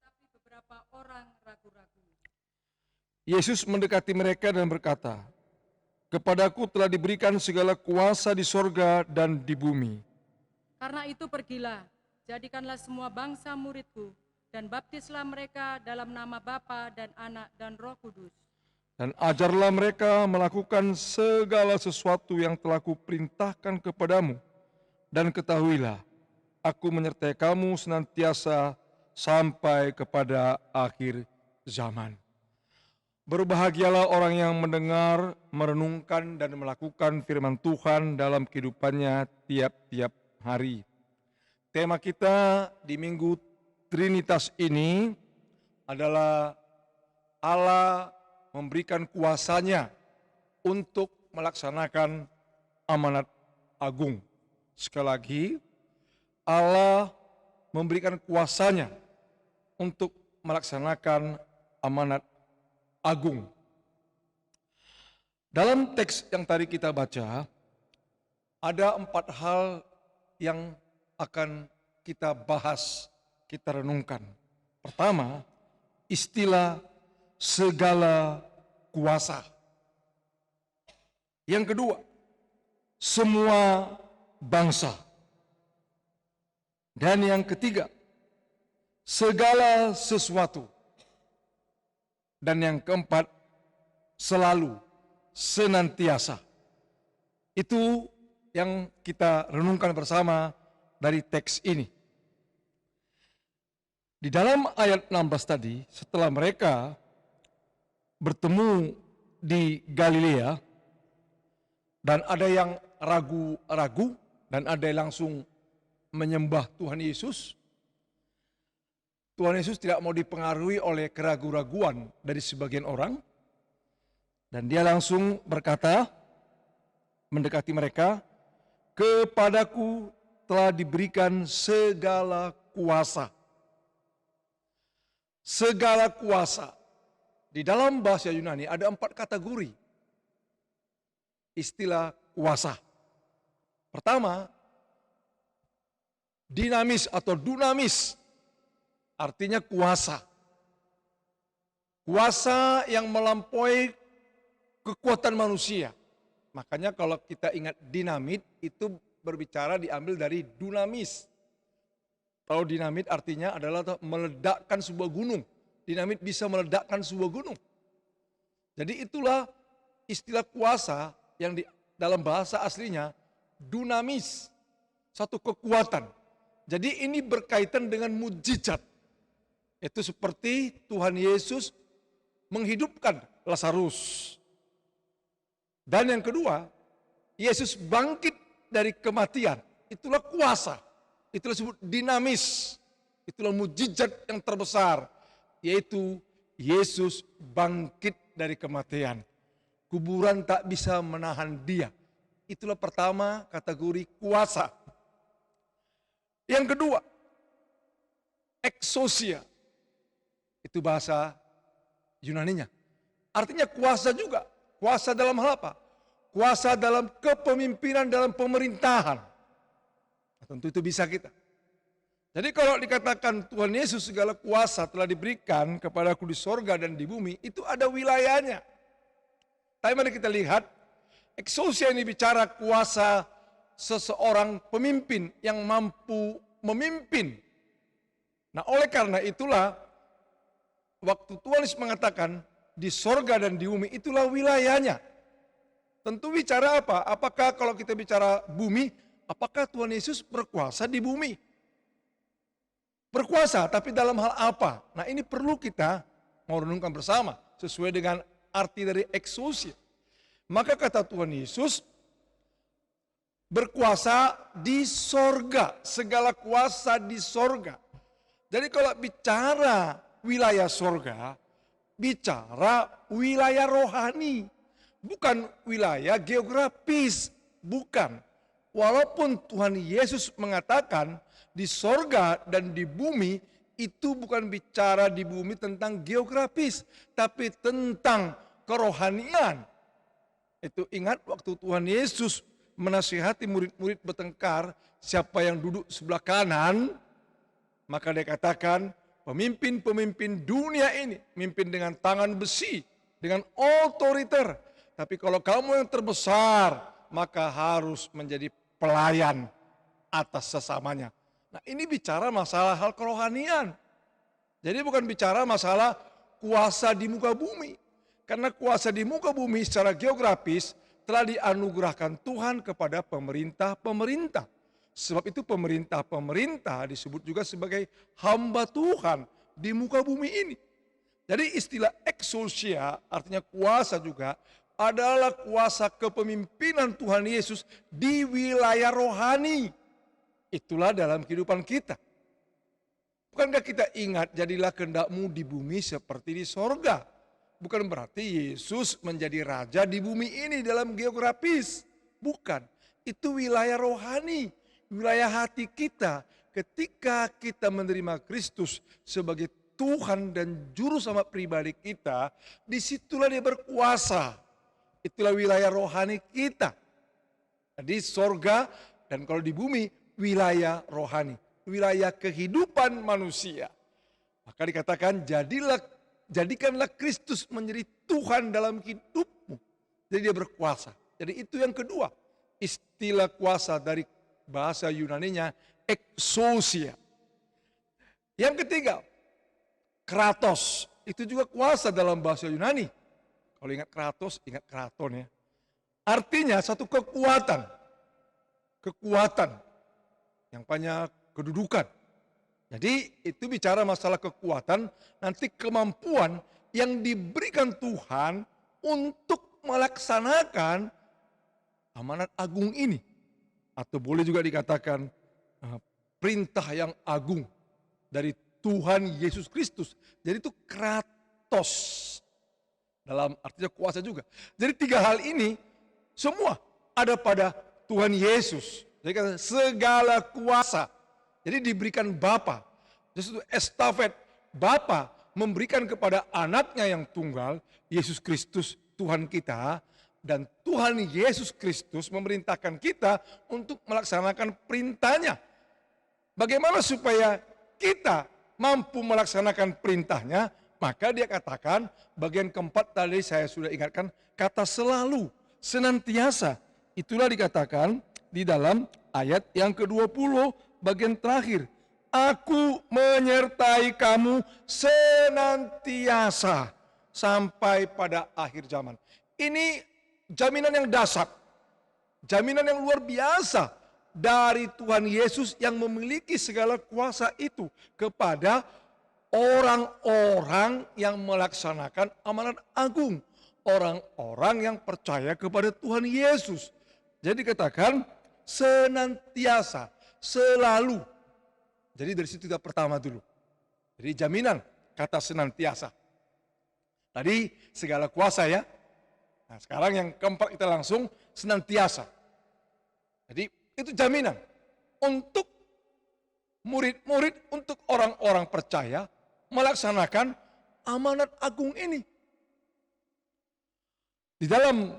Tetapi beberapa orang ragu-ragu. Yesus mendekati mereka dan berkata, "Kepadaku telah diberikan segala kuasa di sorga dan di bumi. Karena itu pergilah, jadikanlah semua bangsa muridku, dan baptislah mereka dalam nama Bapa dan Anak dan Roh Kudus. Dan ajarlah mereka melakukan segala sesuatu yang telah kuperintahkan kepadamu. Dan ketahuilah, aku menyertai kamu senantiasa sampai kepada akhir zaman." Berbahagialah orang yang mendengar, merenungkan, dan melakukan firman Tuhan dalam kehidupannya tiap-tiap hari. Tema kita di Minggu Trinitas ini adalah Allah memberikan kuasanya untuk melaksanakan amanat agung. Sekali lagi, Allah memberikan kuasanya untuk melaksanakan amanat agung. Dalam teks yang tadi kita baca, ada 4 hal yang akan kita bahas, kita renungkan. Pertama, istilah segala kuasa. Yang kedua, semua bangsa. Dan yang ketiga, segala sesuatu. Dan yang keempat, selalu, senantiasa. Itu yang kita renungkan bersama dari teks ini. Di dalam ayat 16 tadi, setelah mereka bertemu di Galilea, dan ada yang ragu-ragu, dan ada yang langsung menyembah Tuhan Yesus. Tuhan Yesus tidak mau dipengaruhi oleh keraguan-raguan dari sebagian orang. Dan dia langsung berkata, mendekati mereka, "Kepadaku telah diberikan segala kuasa." Segala kuasa. Di dalam bahasa Yunani ada 4 kategori istilah kuasa. Pertama, dinamis atau dunamis. Artinya kuasa. Kuasa yang melampaui kekuatan manusia. Makanya kalau kita ingat dinamit itu berbicara diambil dari dunamis. Kalau dinamit artinya adalah meledakkan sebuah gunung. Dinamit bisa meledakkan sebuah gunung. Jadi itulah istilah kuasa yang dalam bahasa aslinya dunamis. Satu kekuatan Jadi ini berkaitan dengan mujizat. Itu seperti Tuhan Yesus menghidupkan Lazarus. Dan yang kedua, Yesus bangkit dari kematian. Itulah kuasa. Itulah disebut dinamis. Itulah mujizat yang terbesar. Yaitu Yesus bangkit dari kematian. Kuburan tak bisa menahan dia. Itulah pertama kategori kuasa. Yang kedua, exousia. Itu bahasa Yunaninya. Artinya kuasa juga. Kuasa dalam hal apa? Kuasa dalam kepemimpinan, dalam pemerintahan. Tentu itu bisa kita. Jadi kalau dikatakan Tuhan Yesus segala kuasa telah diberikan kepadaku di sorga dan di bumi, itu ada wilayahnya. Tapi mari kita lihat, exousia ini bicara kuasa seseorang pemimpin yang mampu memimpin. Nah oleh karena itulah, waktu Tuhan Yesus mengatakan di sorga dan di bumi, itulah wilayahnya. Tentu bicara apa? Apakah kalau kita bicara bumi, apakah Tuhan Yesus berkuasa di bumi? Berkuasa, tapi dalam hal apa? Nah ini perlu kita mau renungkan bersama, sesuai dengan arti dari exousia. Maka kata Tuhan Yesus, berkuasa di sorga, segala kuasa di sorga. Jadi kalau bicara wilayah sorga, bicara wilayah rohani, bukan wilayah geografis, bukan. Walaupun Tuhan Yesus mengatakan di sorga dan di bumi, itu bukan bicara di bumi tentang geografis, tapi tentang kerohanian. Itu ingat waktu Tuhan Yesus menasihati murid-murid bertengkar, siapa yang duduk sebelah kanan, maka dia katakan, pemimpin-pemimpin dunia ini, mimpin dengan tangan besi, dengan otoriter. Tapi kalau kamu yang terbesar, maka harus menjadi pelayan atas sesamanya. Nah ini bicara masalah hal kerohanian. Jadi bukan bicara masalah kuasa di muka bumi. Karena kuasa di muka bumi secara geografis telah dianugerahkan Tuhan kepada pemerintah-pemerintah. Sebab itu pemerintah-pemerintah disebut juga sebagai hamba Tuhan di muka bumi ini. Jadi istilah exousia artinya kuasa juga adalah kuasa kepemimpinan Tuhan Yesus di wilayah rohani. Itulah dalam kehidupan kita. Bukankah kita ingat, jadilah kehendakmu di bumi seperti di sorga. Bukan berarti Yesus menjadi raja di bumi ini dalam geografis. Bukan, itu wilayah rohani, wilayah hati kita. Ketika kita menerima Kristus sebagai Tuhan dan Juru Selamat pribadi kita, disitulah dia berkuasa. Itulah wilayah rohani kita. Di sorga dan kalau di bumi, wilayah rohani, wilayah kehidupan manusia. Maka dikatakan jadikanlah Kristus menjadi Tuhan dalam hidupmu. Jadi dia berkuasa. Jadi itu yang kedua. Istilah kuasa dari bahasa Yunaninya exousia. Yang ketiga, kratos. Itu juga kuasa dalam bahasa Yunani. Kalau ingat kratos, ingat kraton ya. Artinya satu kekuatan. Kekuatan. Yang banyak kedudukan. Jadi itu bicara masalah kekuatan, nanti kemampuan yang diberikan Tuhan untuk melaksanakan amanat agung ini. Atau boleh juga dikatakan perintah yang agung dari Tuhan Yesus Kristus. Jadi itu kratos. Dalam artinya kuasa juga. Jadi tiga hal ini semua ada pada Tuhan Yesus. Jadi segala kuasa. Jadi diberikan Bapa. Jadi itu estafet. Bapa memberikan kepada anaknya yang tunggal, Yesus Kristus Tuhan kita. Dan Tuhan Yesus Kristus memerintahkan kita untuk melaksanakan perintahnya. Bagaimana supaya kita mampu melaksanakan perintahnya? Maka dia katakan, bagian keempat tadi saya sudah ingatkan, kata selalu, senantiasa. Itulah dikatakan di dalam ayat yang ke-20 bagian terakhir. Aku menyertai kamu senantiasa sampai pada akhir zaman. Ini jaminan yang dasar. Jaminan yang luar biasa dari Tuhan Yesus yang memiliki segala kuasa itu kepada orang-orang yang melaksanakan amanat agung. Orang-orang yang percaya kepada Tuhan Yesus. Jadi katakan senantiasa, selalu. Jadi dari situ kita pertama dulu. Jadi jaminan kata senantiasa. Tadi segala kuasa ya. Nah sekarang yang keempat kita langsung senantiasa. Jadi itu jaminan untuk murid-murid, untuk orang-orang percaya melaksanakan amanat agung ini. Di dalam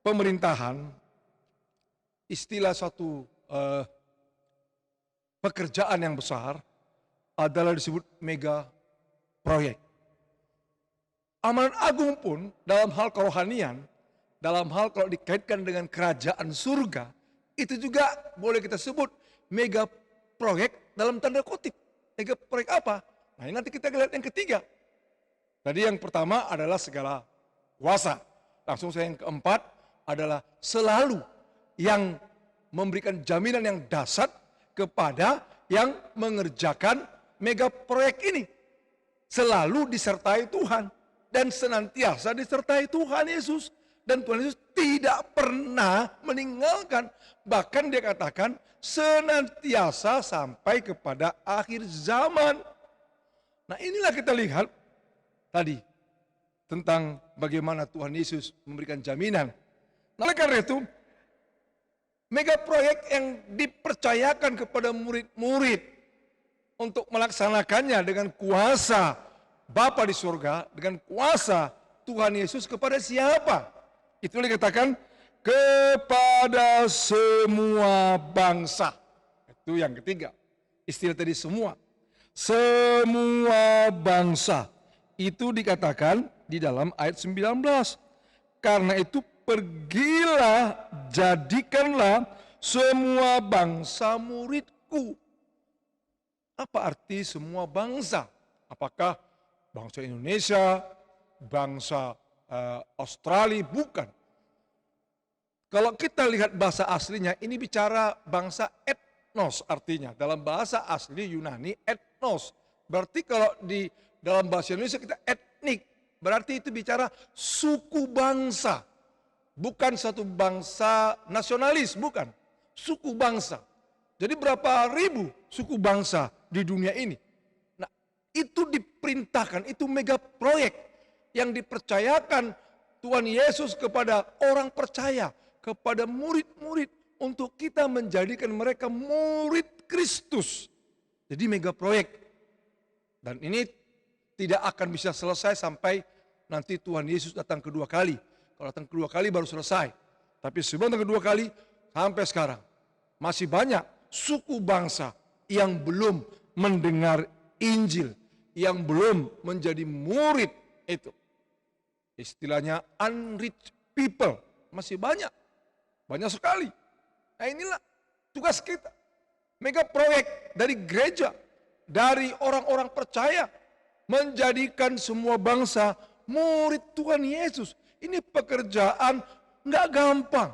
pemerintahan, istilah satu pekerjaan yang besar adalah disebut mega proyek. Amanat agung pun dalam hal kerohanian, dalam hal kalau dikaitkan dengan kerajaan surga, itu juga boleh kita sebut mega proyek dalam tanda kutip. Mega proyek apa? Nah ini nanti kita lihat yang ketiga. Tadi yang pertama adalah segala kuasa. Langsung saya yang keempat adalah selalu yang memberikan jaminan yang dasar kepada yang mengerjakan mega proyek ini. Selalu disertai Tuhan dan senantiasa disertai Tuhan Yesus. Dan Tuhan Yesus tidak pernah meninggalkan. Bahkan dia katakan senantiasa sampai kepada akhir zaman. Nah inilah kita lihat tadi tentang bagaimana Tuhan Yesus memberikan jaminan. Nah, oleh karena itu, mega proyek yang dipercayakan kepada murid-murid untuk melaksanakannya dengan kuasa Bapa di surga, dengan kuasa Tuhan Yesus kepada siapa? Itu dikatakan kepada semua bangsa. Itu yang ketiga. Istilah tadi semua. Semua bangsa. Itu dikatakan di dalam ayat 19. Karena itu pergilah, jadikanlah semua bangsa muridku. Apa arti semua bangsa? Apakah bangsa Indonesia, bangsa Australia? Bukan. Kalau kita lihat bahasa aslinya, ini bicara bangsa etnos artinya. Dalam bahasa asli Yunani, etnos. Berarti kalau di dalam bahasa Indonesia kita etnik. Berarti itu bicara suku bangsa. Bukan satu bangsa nasionalis, bukan. Suku bangsa. Jadi berapa ribu suku bangsa di dunia ini. Nah itu diperintahkan, itu mega proyek yang dipercayakan Tuhan Yesus kepada orang percaya, kepada murid-murid untuk kita menjadikan mereka murid Kristus. Jadi mega proyek. Dan ini tidak akan bisa selesai sampai nanti Tuhan Yesus datang kedua kali. Kalau datang kedua kali baru selesai. Tapi sebelum datang kedua kali sampai sekarang masih banyak suku bangsa yang belum mendengar Injil, yang belum menjadi murid itu. Istilahnya unreached people, masih banyak. Banyak sekali. Nah inilah tugas kita. Mega proyek dari gereja, dari orang-orang percaya, menjadikan semua bangsa murid Tuhan Yesus. Ini pekerjaan nggak gampang.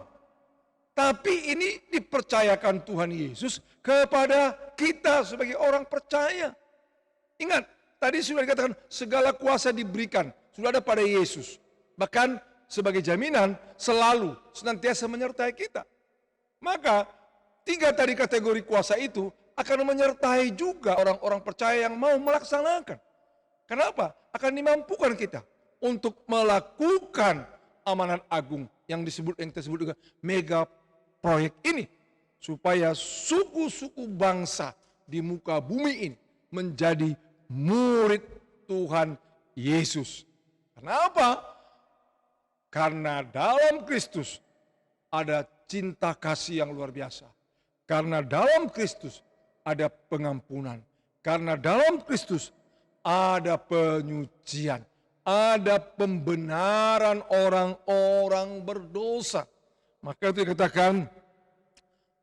Tapi ini dipercayakan Tuhan Yesus kepada kita sebagai orang percaya. Ingat, tadi sudah dikatakan segala kuasa diberikan, sudah ada pada Yesus. Bahkan sebagai jaminan selalu senantiasa menyertai kita. Maka tiga tadi kategori kuasa itu akan menyertai juga orang-orang percaya yang mau melaksanakan. Kenapa? Akan dimampukan kita untuk melakukan amanat agung yang kita sebut juga mega proyek ini. Supaya suku-suku bangsa di muka bumi ini menjadi murid Tuhan Yesus. Kenapa? Karena dalam Kristus ada cinta kasih yang luar biasa. Karena dalam Kristus ada pengampunan. Karena dalam Kristus ada penyucian. Ada pembenaran orang-orang berdosa. Maka itu dikatakan,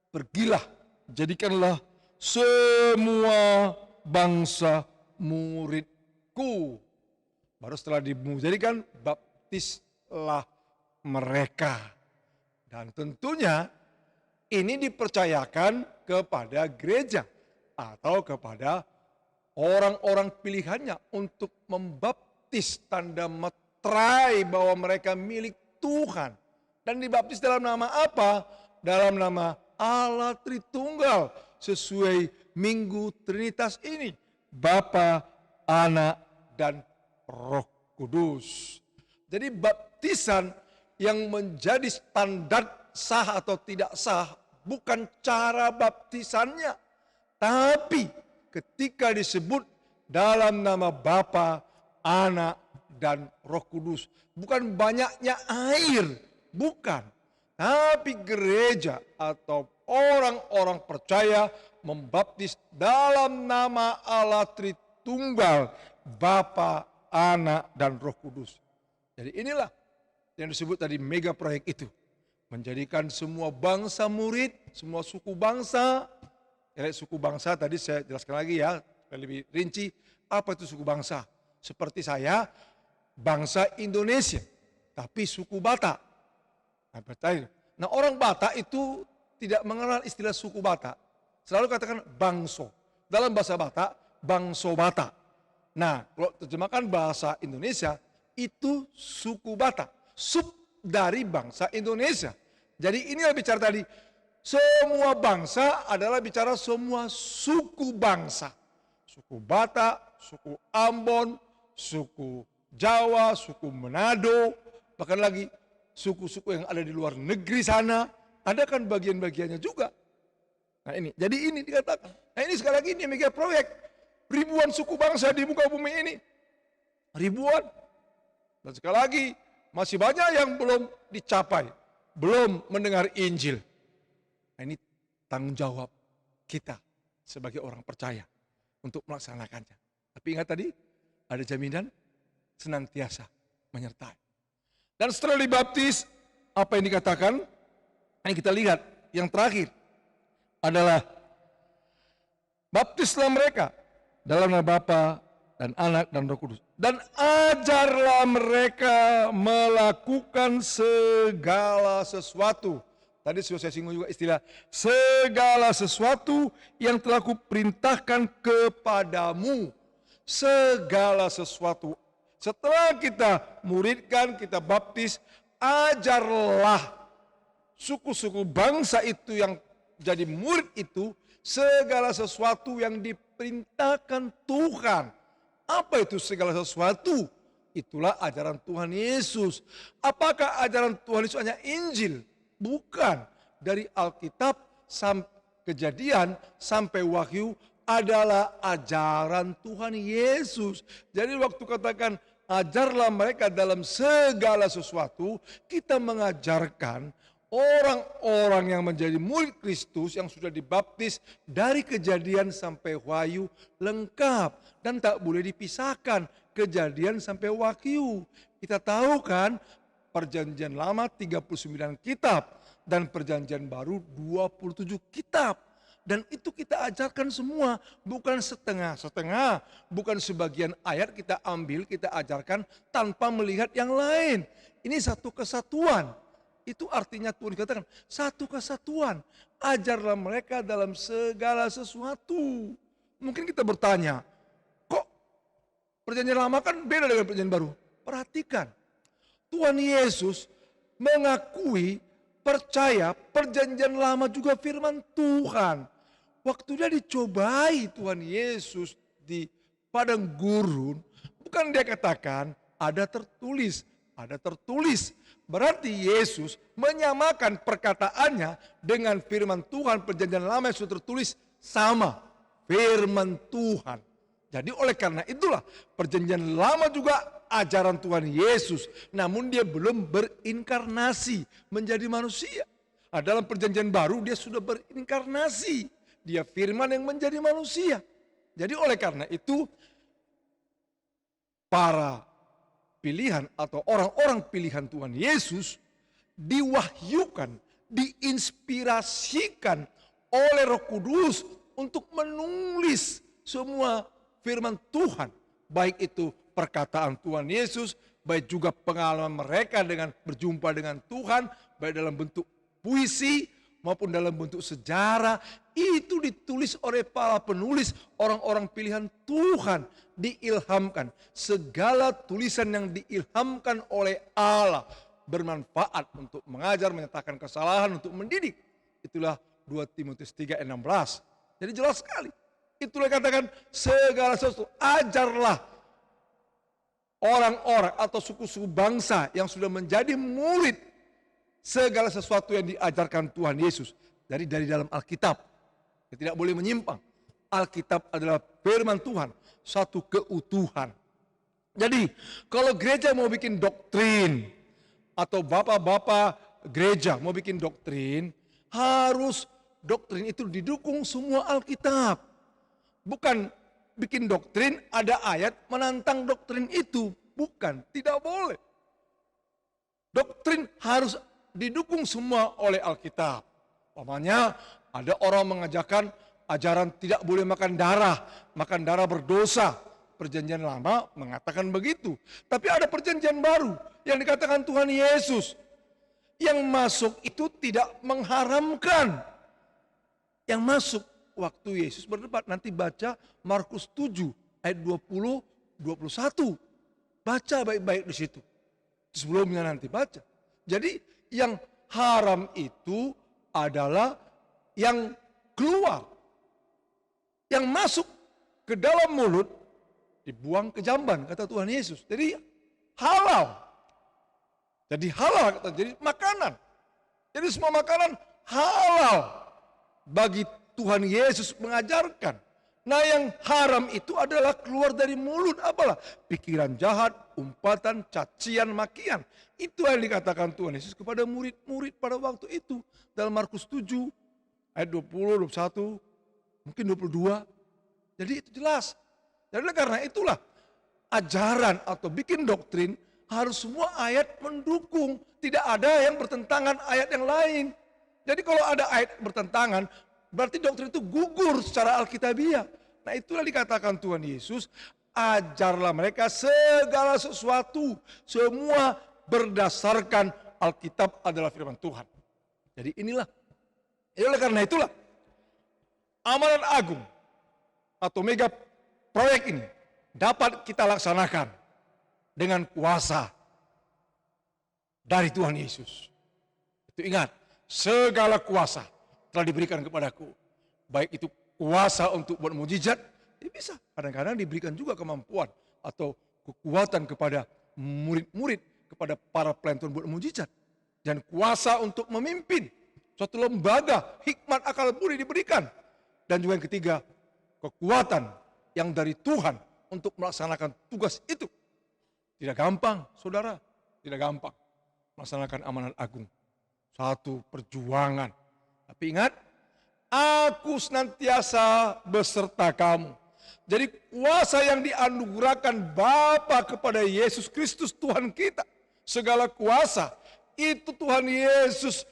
pergilah, jadikanlah semua bangsa muridku. Baru setelah dijadikan, baptislah mereka. Dan tentunya Ini dipercayakan kepada gereja atau kepada orang-orang pilihannya untuk membaptis, tanda meterai bahwa mereka milik Tuhan. Dan dibaptis dalam nama apa? Dalam nama Allah Tritunggal, sesuai Minggu Trinitas ini, Bapa, Anak, dan Roh Kudus. Jadi baptisan yang menjadi standar sah atau tidak sah bukan cara baptisannya, tapi ketika disebut dalam nama Bapa, Anak, dan Roh Kudus. Bukan banyaknya air, bukan. Tapi gereja atau orang-orang percaya membaptis dalam nama Allah Tritunggal, Bapa, Anak, dan Roh Kudus. Jadi inilah yang disebut tadi mega proyek itu. Menjadikan semua bangsa murid, semua suku bangsa. Suku bangsa tadi saya jelaskan lagi ya, supaya lebih rinci. Apa itu suku bangsa? Seperti saya, bangsa Indonesia, tapi suku Batak. Nah, orang Batak itu tidak mengenal istilah suku Batak. Selalu katakan bangso. Dalam bahasa Batak, bangso Batak. Nah, kalau terjemahkan bahasa Indonesia, itu suku Batak. Sub dari bangsa Indonesia. Jadi ini yang bicara tadi, semua bangsa adalah bicara semua suku bangsa. Suku Batak, suku Ambon, suku Jawa, suku Manado, bahkan lagi suku-suku yang ada di luar negeri sana, ada kan bagian-bagiannya juga. Nah ini, jadi ini dikatakan. Nah ini sekali lagi ini mega proyek. Ribuan suku bangsa di muka bumi ini. Ribuan. Dan sekali lagi, masih banyak yang belum dicapai, belum mendengar Injil. Nah, ini tanggung jawab kita sebagai orang percaya untuk melaksanakannya. Tapi ingat tadi, ada jaminan senantiasa menyertai. Dan setelah dibaptis, apa yang dikatakan? Ini kita lihat, yang terakhir adalah baptislah mereka dalam nama Bapa dan Anak dan Roh Kudus. Dan ajarlah mereka melakukan segala sesuatu. Tadi sudah saya singgung juga istilah segala sesuatu yang telah kuperintahkan kepadamu. Segala sesuatu. Setelah kita muridkan, kita baptis, ajarlah suku-suku bangsa itu yang jadi murid itu segala sesuatu yang diperintahkan Tuhan. Apa itu segala sesuatu? Itulah ajaran Tuhan Yesus. Apakah ajaran Tuhan Yesus hanya Injil? Bukan. Dari Alkitab sampai Kejadian sampai Wahyu adalah ajaran Tuhan Yesus. Jadi waktu katakan ajarlah mereka dalam segala sesuatu, kita mengajarkan orang-orang yang menjadi murid Kristus yang sudah dibaptis dari Kejadian sampai Wahyu lengkap dan tak boleh dipisahkan Kejadian sampai Wahyu. Kita tahu kan Perjanjian Lama 39 kitab dan Perjanjian Baru 27 kitab. Dan itu kita ajarkan semua, bukan setengah-setengah, bukan sebagian ayat kita ambil, kita ajarkan tanpa melihat yang lain. Ini satu kesatuan. Itu artinya Tuhan katakan, satu kesatuan. Ajarlah mereka dalam segala sesuatu. Mungkin kita bertanya, kok Perjanjian Lama kan beda dengan Perjanjian Baru? Perhatikan, Tuhan Yesus mengakui, percaya Perjanjian Lama juga firman Tuhan. Waktu dia dicobai Tuhan Yesus di padang gurun, bukan dia katakan ada tertulis, ada tertulis. Berarti Yesus menyamakan perkataannya dengan firman Tuhan Perjanjian Lama yang sudah tertulis sama firman Tuhan. Jadi oleh karena itulah Perjanjian Lama juga ajaran Tuhan Yesus, namun dia belum berinkarnasi menjadi manusia. Nah, dalam Perjanjian Baru dia sudah berinkarnasi. Dia firman yang menjadi manusia. Jadi oleh karena itu para pilihan atau orang-orang pilihan Tuhan Yesus diwahyukan, diinspirasikan oleh Roh Kudus untuk menulis semua firman Tuhan. Baik itu perkataan Tuhan Yesus, baik juga pengalaman mereka dengan berjumpa dengan Tuhan, baik dalam bentuk puisi maupun dalam bentuk sejarah, itu ditulis oleh para penulis, orang-orang pilihan Tuhan, diilhamkan. Segala tulisan yang diilhamkan oleh Allah bermanfaat untuk mengajar, menyatakan kesalahan, untuk mendidik. Itulah 2 Timotius 3:16. Jadi jelas sekali. Itulah katakan segala sesuatu, ajarlah orang-orang atau suku-suku bangsa yang sudah menjadi murid segala sesuatu yang diajarkan Tuhan Yesus dari dalam Alkitab. Tidak boleh menyimpang. Alkitab adalah firman Tuhan, satu keutuhan. Jadi kalau gereja mau bikin doktrin atau bapak-bapak gereja mau bikin doktrin, harus doktrin itu didukung semua Alkitab. Bukan bikin doktrin ada ayat menantang doktrin itu. Bukan, tidak boleh. Doktrin harus didukung semua oleh Alkitab. Umpamanya ada orang mengajarkan ajaran tidak boleh makan darah berdosa. Perjanjian lama mengatakan begitu. Tapi ada perjanjian baru yang dikatakan Tuhan Yesus. Yang masuk itu tidak mengharamkan. Yang masuk waktu Yesus berdebat, nanti baca Markus 7 ayat 20-21. Baca baik-baik di situ. Sebelumnya nanti baca. Jadi yang haram itu adalah yang keluar. Yang masuk ke dalam mulut dibuang ke jamban, kata Tuhan Yesus. Jadi halal. Jadi halal, jadi makanan. Jadi semua makanan halal bagi Tuhan Yesus mengajarkan. Nah yang haram itu adalah keluar dari mulut, apalah? Pikiran jahat, umpatan, cacian, makian. Itu yang dikatakan Tuhan Yesus kepada murid-murid pada waktu itu. Dalam Markus 7 ayat 20, 21, mungkin 22. Jadi itu jelas. Jadi karena itulah ajaran atau bikin doktrin harus semua ayat mendukung. Tidak ada yang bertentangan ayat yang lain. Jadi kalau ada ayat bertentangan, berarti doktrin itu gugur secara alkitabiah. Nah itulah dikatakan Tuhan Yesus, ajarlah mereka segala sesuatu, semua berdasarkan Alkitab adalah firman Tuhan. Jadi inilah, oleh karena itulah amalan agung atau mega proyek ini dapat kita laksanakan dengan kuasa dari Tuhan Yesus. Itu ingat, segala kuasa telah diberikan kepadaku. Baik itu kuasa untuk buat mujizat, ya bisa. Kadang-kadang diberikan juga kemampuan atau kekuatan kepada murid-murid, kepada para pelayan Tuhan buat mujizat. Dan kuasa untuk memimpin suatu lembaga, hikmat akal budi diberikan. Dan juga yang ketiga, kekuatan yang dari Tuhan untuk melaksanakan tugas itu. Tidak gampang, saudara. Tidak gampang melaksanakan amanat agung. Satu perjuangan. Tapi ingat, aku senantiasa beserta kamu. Jadi kuasa yang dianugerahkan Bapa kepada Yesus Kristus Tuhan kita. Segala kuasa itu Tuhan Yesus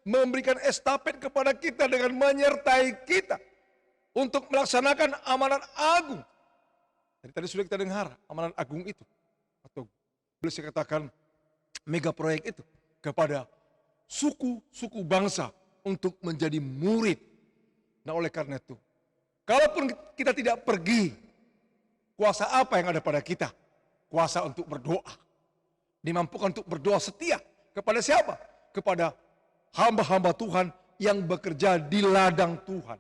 memberikan estafet kepada kita dengan menyertai kita. Untuk melaksanakan amanat agung. Jadi tadi sudah kita dengar amanat agung itu. Atau boleh saya katakan mega proyek itu. Kepada suku-suku bangsa untuk menjadi murid. Nah oleh karena itu, kalaupun kita tidak pergi, kuasa apa yang ada pada kita? Kuasa untuk berdoa. Dimampukan untuk berdoa setia. Kepada siapa? Kepada hamba-hamba Tuhan yang bekerja di ladang Tuhan.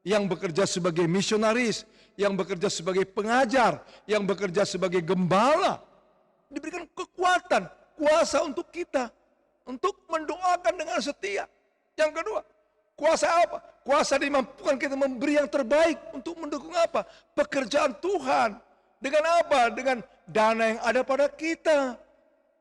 Yang bekerja sebagai misionaris, yang bekerja sebagai pengajar, yang bekerja sebagai gembala. Diberikan kekuatan, kuasa untuk kita. Untuk mendoakan dengan setia. Yang kedua, kuasa apa? Kuasa dimampukan kita memberi yang terbaik untuk mendukung apa? Pekerjaan Tuhan. Dengan apa? Dengan dana yang ada pada kita.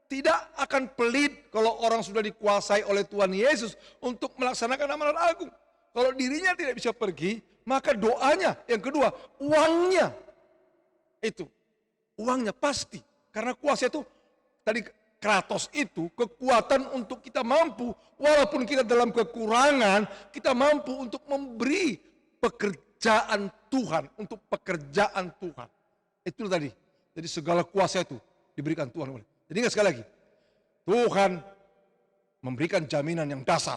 Tidak akan pelit kalau orang sudah dikuasai oleh Tuhan Yesus untuk melaksanakan amanat agung. Kalau dirinya tidak bisa pergi, maka doanya. Yang kedua, uangnya. Itu, uangnya pasti. Karena kuasa itu, tadi kratos itu, kekuatan untuk kita mampu, walaupun kita dalam kekurangan, kita mampu untuk memberi pekerjaan Tuhan, untuk pekerjaan Tuhan. Itu tadi. Jadi segala kuasa itu diberikan Tuhan. Jadi ingat sekali lagi, Tuhan memberikan jaminan yang dasar.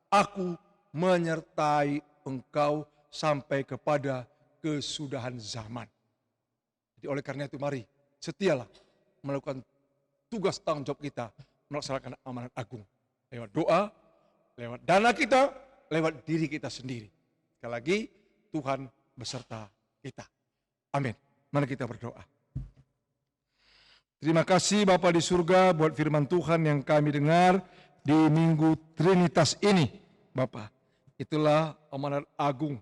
Aku menyertai engkau sampai kepada kesudahan zaman. Jadi oleh karena itu mari setialah melakukan tugas tanggung jawab kita melaksanakan amanat agung. Lewat doa, lewat dana kita, lewat diri kita sendiri. Sekali lagi, Tuhan beserta kita. Amin. Mari kita berdoa. Terima kasih Bapa di surga buat firman Tuhan yang kami dengar di Minggu Trinitas ini. Bapa, itulah amanat agung.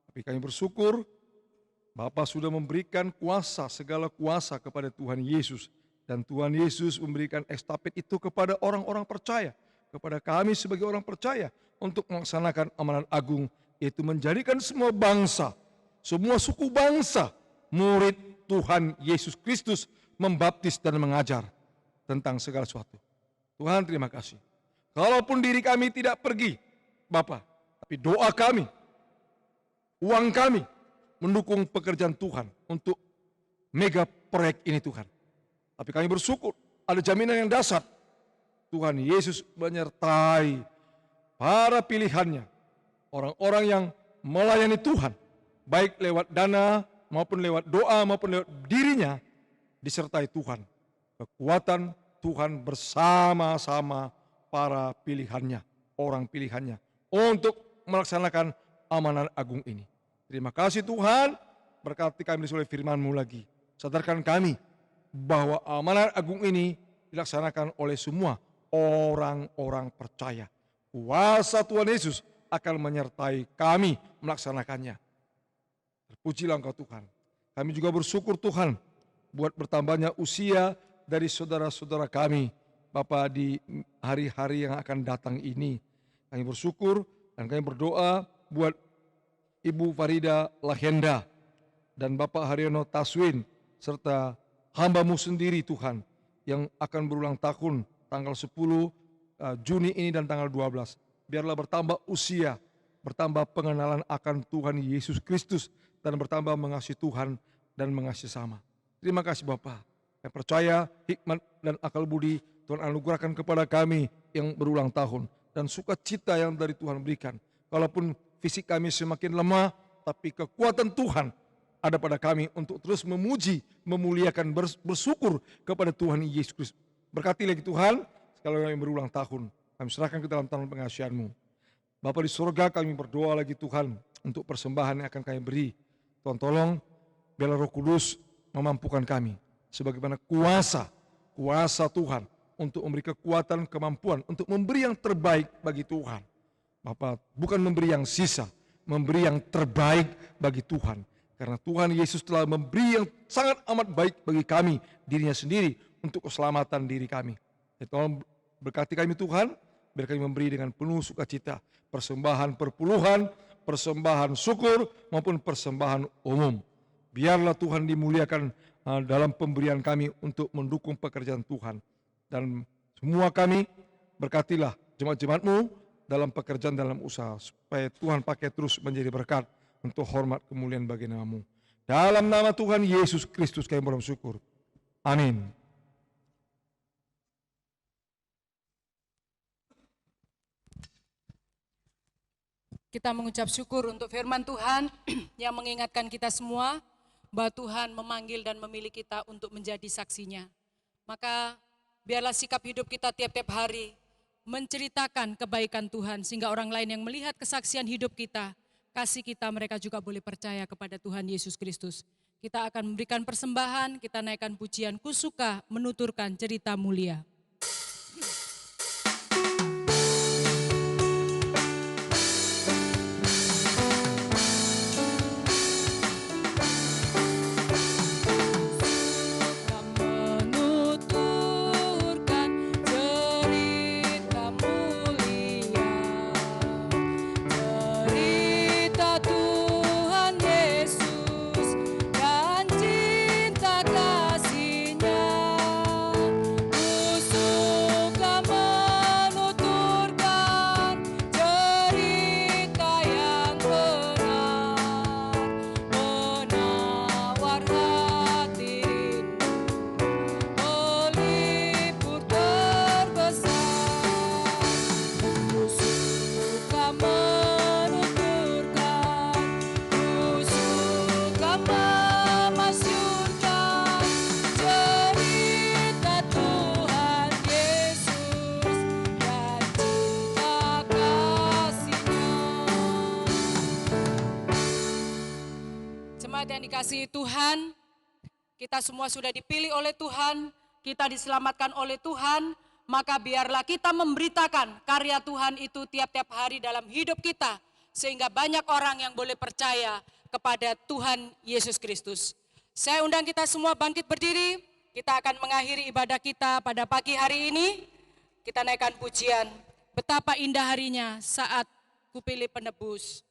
Tapi kami bersyukur Bapa sudah memberikan kuasa, segala kuasa kepada Tuhan Yesus. Dan Tuhan Yesus memberikan estafet itu kepada orang-orang percaya. Kepada kami sebagai orang percaya untuk melaksanakan amanat agung, yaitu menjadikan semua bangsa, semua suku bangsa, murid Tuhan Yesus Kristus, membaptis dan mengajar tentang segala sesuatu. Tuhan terima kasih. Kalaupun diri kami tidak pergi, Bapa, tapi doa kami, uang kami, mendukung pekerjaan Tuhan untuk mega proyek ini Tuhan. Tapi kami bersyukur ada jaminan yang dasar. Tuhan Yesus menyertai para pilihannya, orang-orang yang melayani Tuhan, baik lewat dana maupun lewat doa maupun lewat dirinya, disertai Tuhan. Kekuatan Tuhan bersama-sama para pilihannya, orang pilihannya, untuk melaksanakan amanat agung ini. Terima kasih Tuhan, berkati kami oleh firman-Mu lagi. Sadarkan kami bahwa amanat agung ini dilaksanakan oleh semua orang-orang percaya. Kuasa Tuhan Yesus akan menyertai kami melaksanakannya. Terpujilah Engkau Tuhan. Kami juga bersyukur Tuhan buat bertambahnya usia dari saudara-saudara kami, Bapa, di hari-hari yang akan datang ini. Kami bersyukur dan kami berdoa buat Ibu Farida Lahenda dan Bapak Haryono Taswin serta hamba-Mu sendiri Tuhan yang akan berulang tahun tanggal 10 Juni ini dan tanggal 12. Biarlah bertambah usia, bertambah pengenalan akan Tuhan Yesus Kristus dan bertambah mengasihi Tuhan dan mengasihi sama. Terima kasih Bapa. Saya percaya hikmat dan akal budi Tuhan anugerahkan kepada kami yang berulang tahun dan sukacita yang dari Tuhan berikan. Walaupun fisik kami semakin lemah, tapi kekuatan Tuhan ada pada kami untuk terus memuji, memuliakan, bersyukur kepada Tuhan Yesus Kristus. Berkati lagi Tuhan, sekali lagi berulang tahun, kami serahkan ke dalam tangan pengasihan-Mu. Bapa di surga, kami berdoa lagi Tuhan untuk persembahan yang akan kami beri. Tuhan tolong, biarlah Roh Kudus memampukan kami, sebagaimana kuasa Tuhan untuk memberi kekuatan, kemampuan, untuk memberi yang terbaik bagi Tuhan. Bapa, bukan memberi yang sisa, memberi yang terbaik bagi Tuhan. Karena Tuhan Yesus telah memberi yang sangat amat baik bagi kami, dirinya sendiri, untuk keselamatan diri kami. Tolong berkati kami Tuhan, biar kami memberi dengan penuh sukacita, persembahan perpuluhan, persembahan syukur, maupun persembahan umum. Biarlah Tuhan dimuliakan dalam pemberian kami untuk mendukung pekerjaan Tuhan. Dan semua kami berkatilah jemaat-jemaat-Mu dalam pekerjaan, dalam usaha, supaya Tuhan pakai terus menjadi berkat untuk hormat kemuliaan bagi nama-Mu. Dalam nama Tuhan Yesus Kristus kami bersyukur. Amin. Kita mengucap syukur untuk firman Tuhan yang mengingatkan kita semua bahwa Tuhan memanggil dan memilih kita untuk menjadi saksinya. Maka biarlah sikap hidup kita tiap-tiap hari menceritakan kebaikan Tuhan, sehingga orang lain yang melihat kesaksian hidup kita, kasih kita, mereka juga boleh percaya kepada Tuhan Yesus Kristus. Kita akan memberikan persembahan, kita naikkan pujian, kusuka menuturkan cerita mulia. Ku yang dikasihi Tuhan, kita semua sudah dipilih oleh Tuhan, kita diselamatkan oleh Tuhan, maka biarlah kita memberitakan karya Tuhan itu tiap-tiap hari dalam hidup kita, sehingga banyak orang yang boleh percaya kepada Tuhan Yesus Kristus. Saya undang kita semua bangkit berdiri, kita akan mengakhiri ibadah kita pada pagi hari ini. Kita naikkan pujian, betapa indah harinya saat kupilih penebus.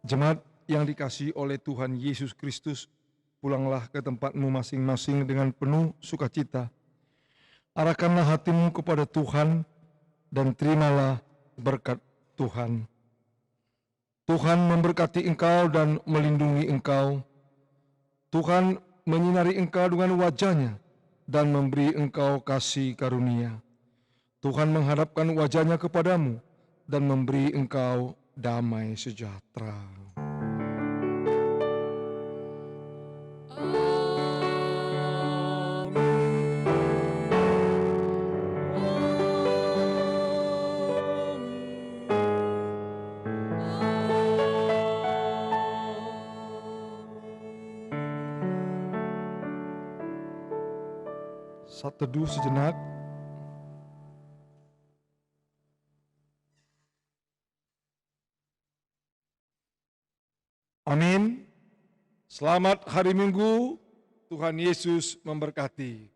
Jemaat yang dikasihi oleh Tuhan Yesus Kristus, pulanglah ke tempatmu masing-masing dengan penuh sukacita. Arahkanlah hatimu kepada Tuhan dan terimalah berkat Tuhan. Tuhan memberkati engkau dan melindungi engkau. Tuhan menyinari engkau dengan wajah-Nya dan memberi engkau kasih karunia. Tuhan menghadapkan wajah-Nya kepadamu dan memberi engkau damai sejahtera. Saat teduh sejenak. Amin. Selamat hari Minggu, Tuhan Yesus memberkati.